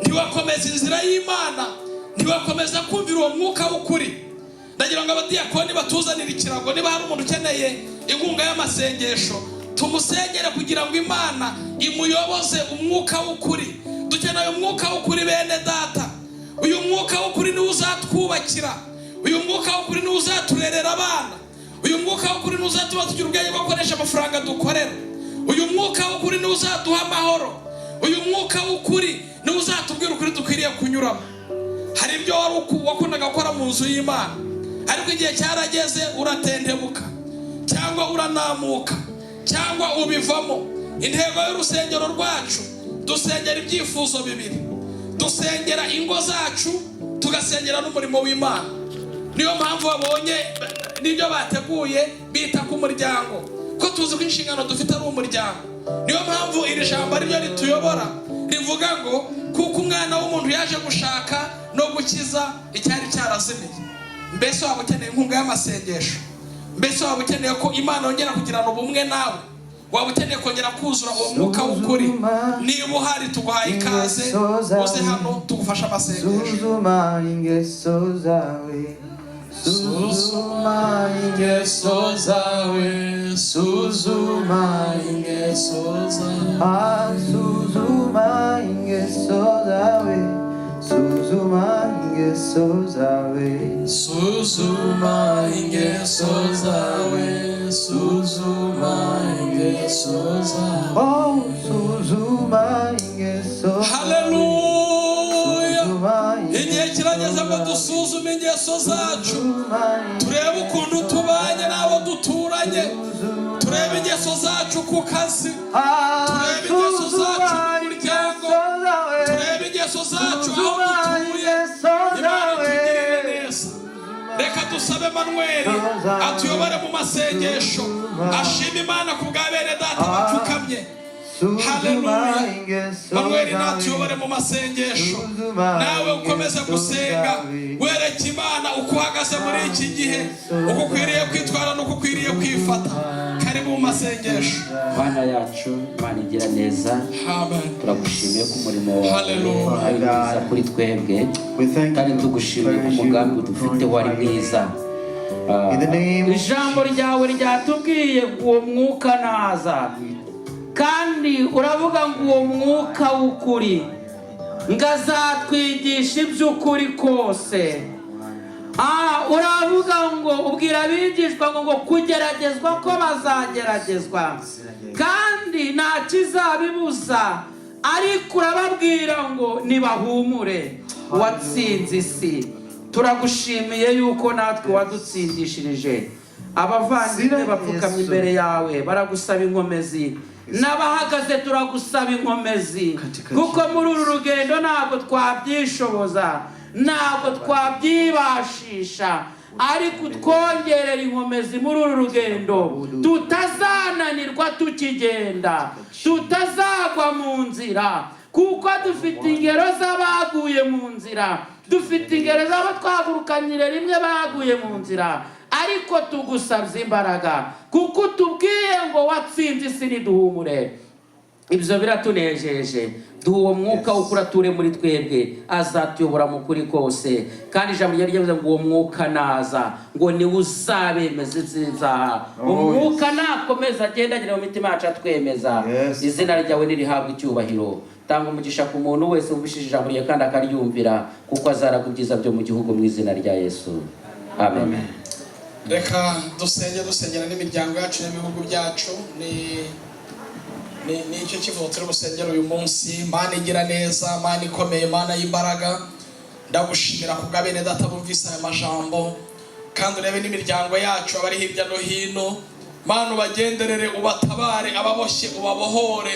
ntiwakomeza inzira y'Imana, ntiwakomeza kumvira uwo mwuka w'ukuri. Ndagira ngo abadiyakoni batuzanire ikirago. Niba hari umuntu ukeneye inkunga y'amasengesho, tumusengere kugira ngo Imana imuyoboze umwuka w'ukuri. Dukeneye umwuka w'ukuri bene data. Uyu mwuka w'ukuri niwe uzatwubakira, uyu mwuka w'ukuri niwe uzaturerera abana, uyu mwuka w'ukuri niwe uzatuma tugira ubwenge bwo gukoresha amafaranga dukorera, uyu mwuka w'ukuri niwe uzaduha amahoro, uyu mwuka w'ukuri niwe uzatubwira ukuri dukwiriye kunyuramo. Hari ibyo wakundaga gukora mu nzu y'Imana, ariko igihe cyarageze uratendebuka, cyangwa uranamuka, cyangwa ubivamo. Intego y'urusengero rwacu, dusengera ibyifuzo bibiri: dusengera ingo zacu, tugasengera n'umurimo w'Imana. Niyo mpamvu wabonye n'ibyo bateguye bita ku muryango, ko tuzi ko inshingano dufite ari umuryango. Niyo mpamvu iri jambo ari ryo rituyobora, rivuga ngo kuko umwana w'umuntu yaje gushaka no gukiza icyari cyarazimiye. Mbese waba ukeneye inkunga y'amasengesho? Mbese waba ukeneye ko Imana yongera kugirana ubumwe nawe? Waba ukeneye kongera kuzura uwo mwuka w'ukuri? Niba uhari tuguhaye ikaze, uze hano tugufasha amasengesho.
Suzuma ingeso zawe, suzuma ingeso zawe, suzuma ingeso zawe, suzuma ingeso zawe, suzuma ingeso zawe, suzuma ingeso zawe, suzuma ingeso zawe, oh, suzuma ingeso.
Haleluya. Igihe kirageze ngo dusuzume ingeso zacu, turebe ukuntu tubanye n'abo duturanye, turebe ingeso zacu ku kazi, turebe ingeso zacu mu muryango, turebe ingeso zacu aho dutuye. Imana itugirire neza. Reka dusabe Manuel atuyobore mu masengesho, ashima Imana ku bwa bene data bapfukamye. haleluya. Bamweri natuyobore mu masengesho, nawe ukomeze gusenga wereke Imana uko uhagaze muri iki gihe, uko ukwiriye kwitwara n'uko ukwiriye kwifata. Karibu mu masengesho.
Mana yacu, Imana igira neza, turagushimiye ko umurimo wawe ari mwiza kuri twebwe, kandi tugushimiye ko umugambi dufite wari mwiza. Ijambo ryawe ryatubwiye uwo mwuka naza, kandi uravuga ngo uwo mwuka w'ukuri ngazatwigisha iby'ukuri kose. Uravuga ngo ubwira abigishwa ngo kugeragezwa ko bazageragezwa kandi nta kizabibuza, ariko urababwira ngo nibahumure watsinze isi. Turagushimiye yuko natwe wadutsindishirije. Abavandimwe bapfukamye imbere yawe baragusaba inkomezi, n'abahagaze turagusaba inkomezi, kuko muri uru rugendo ntabwo twabyishoboza, ntabwo twabyibashisha, ariko twongerera inkomezi muri uru rugendo, tutazananirwa tukigenda, tutazagwa mu nzira, kuko dufite ingero z'abaguye mu nzira, dufite ingero z'abo twahagurukanyire rimwe baguye mu nzira, ariko tugusabye imbaraga, kuko utubwiye ngo watsinze isi niduhumure. Ibyo biratunejeje. Duha uwo mwuka ukura ture muri twebwe, azatuyobora mu kuri kose, kandi ijambo ryari ryavuze ngo uwo mwuka naza ngo niwe uzabemeza ibyaha. Umwuka nakomeza agendagire mu mitima yacu atwemeza. Izina ryawe nirihabwa icyubahiro. Tanga umugisha ku muntu wese wumvishije ijambo ryawe kandi akaryumvira, kuko azaraga ibyiza byo mu gihugu mu izina rya Yesu. Amen.
Reka dusengera n'imiryango yacu n'ibihugu byacu. Ni icyo kivugo turi gusengera uyu munsi. Mana igira neza, Mana ikomeye, Mana y'imbaraga, ndagushimira ku bwa bene data bumvise aya majambo, kandi urebe n'imiryango yacu abari hirya no hino. Mana ubagenderere, ubatabare, ababoshye ubabohore,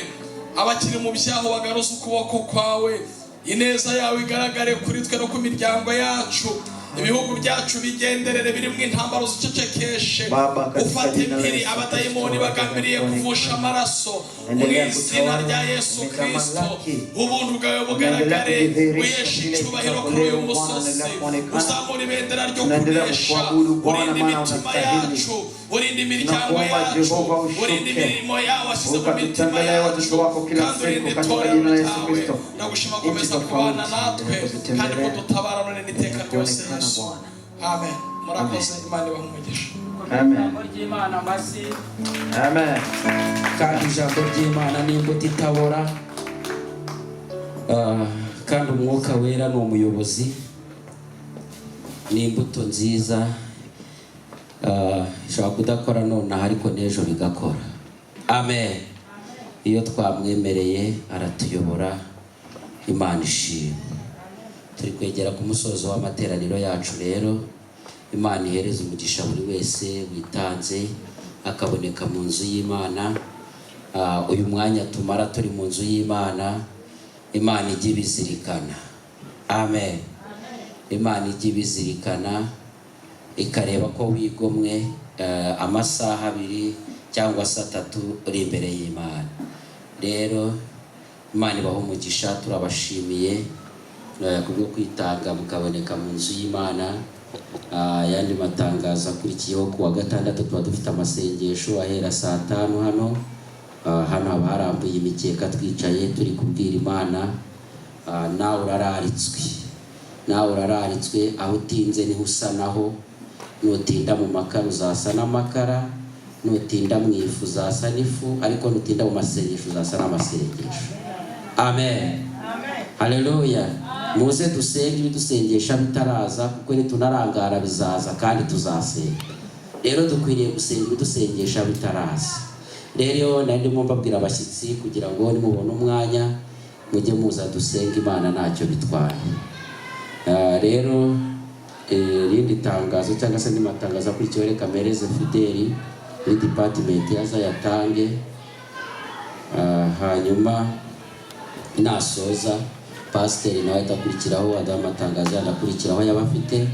abakiri mu byaha bagaruza ukuboko kwawe. Ineza yawe igaragare kuri twe no ku miryango yacu. Ibihugu byacu bigenderere birimo intambaro zicecekeshe, ufate impiri abadayimoni bagambiriye kuvusha amaraso mu izina rya Yesu Kristo. Ubuntu bwawe bugaragare, wiheshe icyubahiro kuri uyu musozi, uzamura ibendera ryo kunesha, urinde imitima yacu, urinde imiryango yacu, urinde imirimo yawe washyize mu mitima yacu, kandi urinde itorero ryawe. Ndagushima komeza kubana natwe kandi kudutabara none n'iteka ryose. Amen. Murakoze, Imana ibahe umugisha.
Ijambo ry'Imana masi.
Amen.
Kandi ijambo ry'Imana ni imbuto itabora, kandi umwuka wera ni umuyobozi, ni imbuto nziza, ishobora kudakora nonaha ariko n'ejo bigakora. Amen. Iyo twamwemereye aratuyobora. Imana ishimwe. Turi kwegera ku musozo w'amateraniro yacu rero. Imana ihereza umugisha buri wese witanze akaboneka mu nzu y'Imana. Uyu mwanya tumara turi mu nzu y'Imana, Imana ijye ibizirikana. Amen. Imana ijye ibizirikana, ikareba ko wigomwe amasaha 2 cyangwa 3 uri imbere y'Imana. Rero Imana ibahe umugisha, turabashimiye kubwo kwitanga mukaboneka mu nzu y'Imana. Yandi matangazo akurikiyeho ku wa gatandatu tuba dufite amasengesho ahera saa 5 hano. Hano haba harambuye imikeka twicaye turi kubwira Imana. Nawe urararitswe, aho utinze niho usa naho. Nutinda mu makara uzasa n'amakara, nutinda mu ifu uzasa n'ifu, ariko nutinda mu masengesho uzasa n'amasengesho. Amen. Haleluya. Muze dusenge ibidusengesha bitaraza, kuko nitunarangara bizaza kandi tuzasenga. Rero dukwiriye gusenga ibidusengesha bitaraza. Rero ndimo mbabwira abashyitsi kugira ngo nimubone umwanya mujye muza dusenga Imana ntacyo bitwaye. Rero rindi tangazo cyangwa se matangazo akurikiyeho reka mereze Fideli muri department yaza yatange, hanyuma nasoza pasiteri nawe atakurikiraho adamatangazo adakurikiraho yabafite,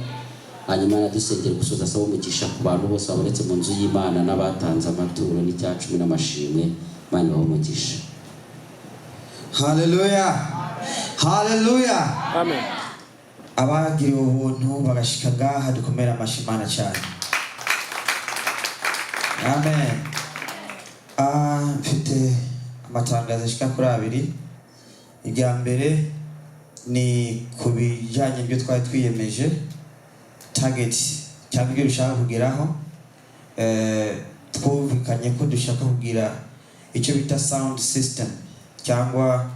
hanyuma nadusengera gusoza asaba umugisha ku bantu bose babonetse mu nzu y'Imana n'abatanze amaturo n'icya 10 n'amashimwe. Imana ibahe umugisha.
Hallelujah. Hallelujah.
Amen.
Abagiriwe ubuntu bagashika ngaha dukomera amashimana cyane. Amen. Mfite amatangazo ashika kuri abiri. Irya mbere ni kubijanye n'ibyo twari twiyemeje, target cyangwa ibyo dushaka kugeraho. Twumvikanye ko dushaka kugira icyo bita sound system cyangwa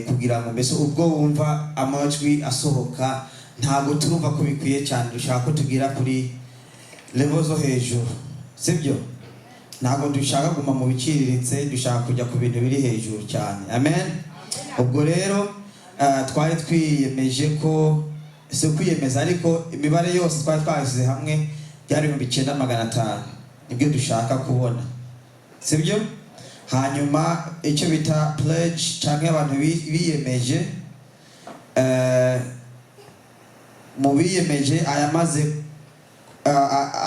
kugira ngo mbese ubwo wumva amajwi asohoka ntabwo turumva ko bikwiye cyane, dushaka ko tugira kuri level zo hejuru, sibyo? Ntabwo dushaka guma mu biciriritse, dushaka kujya ku bintu biri hejuru cyane. Amen. Ubwo rero twari twiyemeje ko si kwiyemeza ariko imibare yose twari twashyize hamwe byari 9,500 nibyo dushaka kubona, sibyo? Hanyuma icyo bita pledge cyangwa abantu biyemeje, mu biyemeje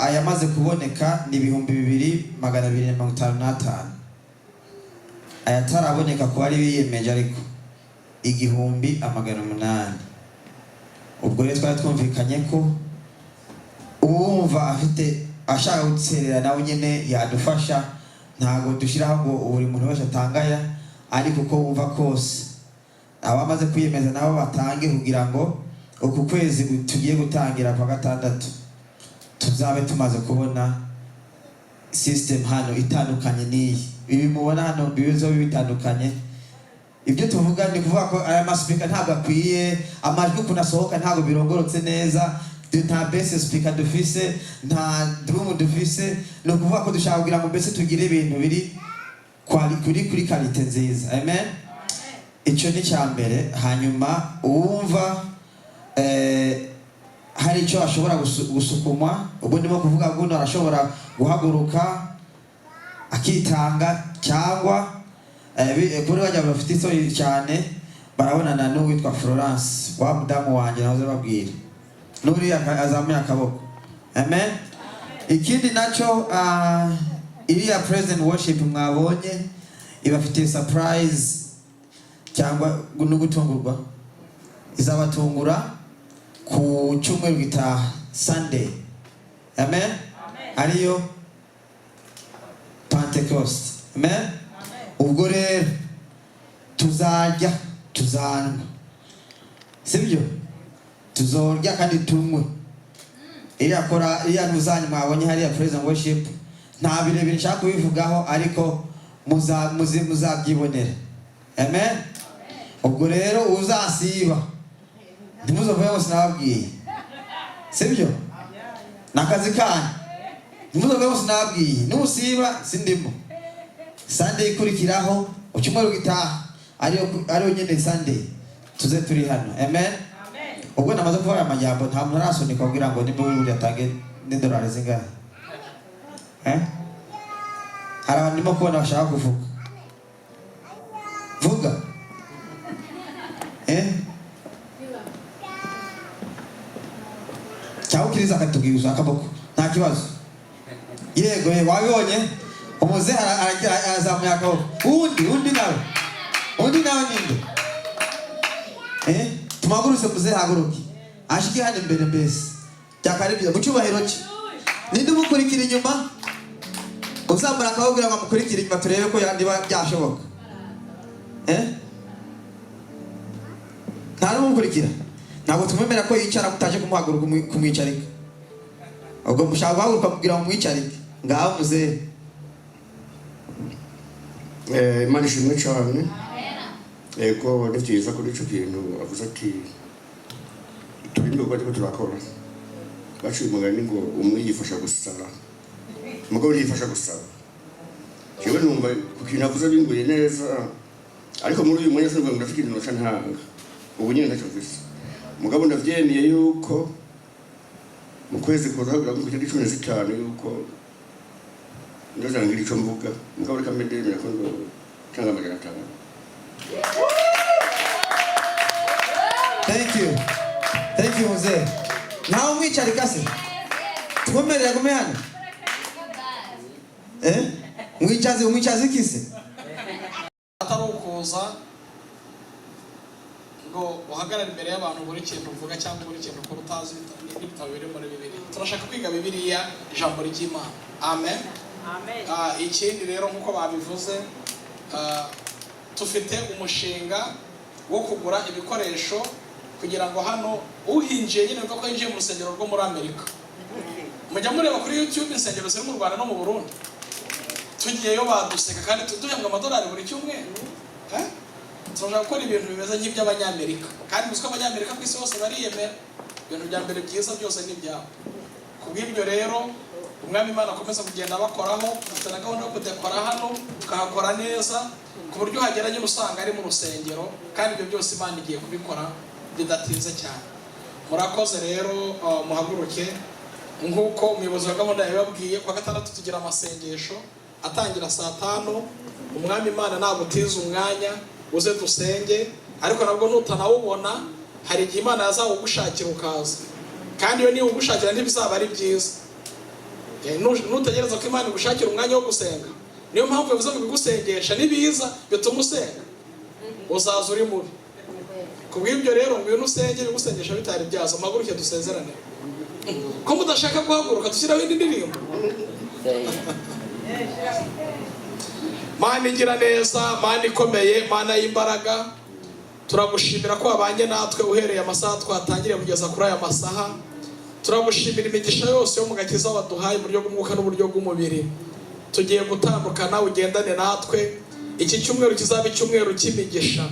ayamaze kuboneka ni 2,255. Ayataraboneka kuba ari biyemeje ariko 1,800. Ubwo rero twari twumvikanye ko uwumva afite ashaka gutserera nawe nyene yadufasha, ntago dushiraho ngo buri muntu wese atangaya, ariko ko wumva kose abamaze kwiyemeza nabo batange kugira ngo uku kwezi tugiye gutangira kwa 6 tuzabe tumaze kubona system hano itandukanye n'iyi. Ibi mubona hano bizo bitandukanye. Ibyo tuvuga ni kuvuga ko aya speaker ntabwo akwiye, amajwi kunasohoka ntabwo birongorotse neza, nta bass speaker dufise, nta drum dufise. No kuvuga ko dushaka kugira ngo mbese tugire ibintu biri kuri quality nziza. Amen. Icyo ni cyambere. Hanyuma uwumva hari icyo ashobora gusukuma, ubwo ndimo kuvuga ngo arashobora guhaguruka akitanga, cyangwa kuri bajya bafite isoni cyane barabonana n'uwitwa Florence wa mudamu wanjye nahoze babwira, n'uri azamuye akaboko. Amen. Ikindi nacyo iriya present worship mwabonye ibafitiye surprise cyangwa no gutungurwa, izabatungura ku cyumweru gitaha Sunday. Amen. Ariyo Pentecost. Amen. Ubwo rero tuzanywa, sibyo? Tuzorya kandi tunywe. Iriya ntuzanye mwabonye hariya present worship nta birebire nshaka kubivugaho, ariko muzabyibonera. Amen. Ubwo rero uzasiba ntimuzovuye bose nababwiye, sibyo? Nakazi kanyu ntimuzovuye bose nababwiye, nusiba sindimo. Sunday ikurikiraho ucyumweru gitaha ariyo nyine Sunday tuze turi hano. Amen. Ubwo namaze kuvuga amajambo nta muntu arasunika kugira ngo nimba uri yatange n'idolari zingahe. Hari abantu ndimo kubona bashaka kuvuga. Vuga. Cyangwa ukiriza akatubwiza akaboko nta kibazo. Yego wabibonye umuze arazamuye akaboko. Undi nawe ninde? Tumaguruse muze haguruki ashiki hano imbere mbese cyakaribye mu cyubahiro cye. Ninde umukurikira inyuma? Uzambara akababwira ngo mukurikire inyuma turebe ko yandi byashoboka. Nta n'umukurikira. Ntabwo tumwemera ko yicara kutaje kumuhaguruka kumwicarika. Ubwo mushaka guhaguruka kugira ngo mwicarike. Ngaho muze.
Imana ishimwe cyane. Ego ni byiza kuri icyo kintu avuze ati tubindi uko ariko turakora. Baciye umugani ngo umwe yifasha gusara, umugabo yifasha gusara. Jewe numva ku kintu avuze binguye neza, ariko muri uyu mwanya sinumva ndafite ikintu nca ntanga. Ubu nyine ntacyo mvise. Umugabo ndavyemeye yuko mu kwezi kuza kugira ngo kujya 15 yuko ndazangira ico mvuga. Umugabo reka medemera ko ndo tanga amajana 5.
Thank you mzee. Nawe mwicarika se? Tukomerera gume hano. Mwicaze kise?
Atarukuza ngo uhagarare imbere y'abantu buri kintu uvuga cyangwa buri kintu ukora utazi n'ibitabo biri muri Bibiliya. Turashaka kwiga Bibiliya, ijambo ry'Imana. Amen. Ikindi rero nk'uko babivuze, tufite umushinga wo kugura ibikoresho kugira ngo hano uhinjiye nyine ko yinjiye mu rusengero rwo muri Amerika. Mujya mureba kuri YouTube insengero ziri mu Rwanda no mu Burundi. Tugiyeyo baduseka kandi tuduhembwa amadolari buri cyumweru. Turashaka gukora ibintu bimeze nk'iby'Abanyamerika, kandi biziko Abanyamerika ku isi hose bariyemera ibintu bya mbere byiza byose n'ibyabo. Kubw'ibyo rero Umwami Imana akomeza kugenda bakoraho, dufite na gahunda yo kudekora hano tukahakora neza ku buryo hagera nyine usanga ari mu rusengero, kandi ibyo byose Imana igiye kubikora bidatinze cyane. Murakoze rero, muhaguruke nk'uko umuyobozi wa gahunda yababwiye. Kwa gatandatu tugira amasengesho atangira saa 5. Umwami Imana nagutiza umwanya uze dusenge, ariko nabwo nutanawubona hari igihe Imana yazawugushakira ukaza, kandi iyo niba ugushakira ntibizaba ari byiza. Nutegereza ko Imana igushakira umwanya wo gusenga, niyo mpamvu yavuze ngo bigusengesha nibiza bituma usenga, uzaza uri mubi. Kubw'ibyo rero ngwino usenge, bigusengesha bitari byaza. Mpaguruke dusezerane. Ko mudashaka guhaguruka dushyiraho indi ndirimbo. Mana igira neza, Mana ikomeye, Mana y'imbaraga, turagushimira ko wabanye natwe uhereye amasaha twatangiriye kugeza kuri aya masaha. Turagushimira imigisha yose yo mu gakiza waduhaye, uburyo bw'umwuka n'uburyo bw'umubiri. Tugiye gutandukana, ugendane natwe. Iki cyumweru kizaba icyumweru cy'imigisha,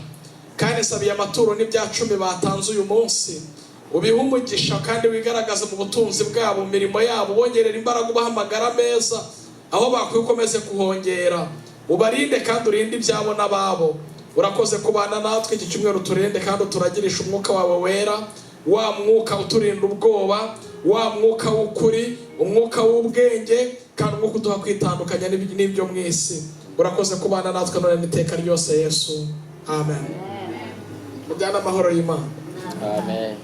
kandi sabiye amaturo n'ibya 10 batanze uyu munsi, ubihe umugisha kandi wigaragaza mu butunzi bwabo, mu mirimo yabo, bongerera imbaraga, ubahamagara meza aho bakwikomeze kuhongera. Ubarinde kandi urinde ibyabo n'ababo. Urakoze kubana natwe iki cyumweru, turinde kandi uturagirisha umwuka wawe wera, wa mwuka uturinda ubwoba, wa mwuka w'ukuri, umwuka w'ubwenge, kandi umwuka uduha kwitandukanya n'ibyo mu isi. Urakoze kubana natwe none n'iteka ryose Yesu. Amen. Mujyana amahoro y'Imana.
Amen.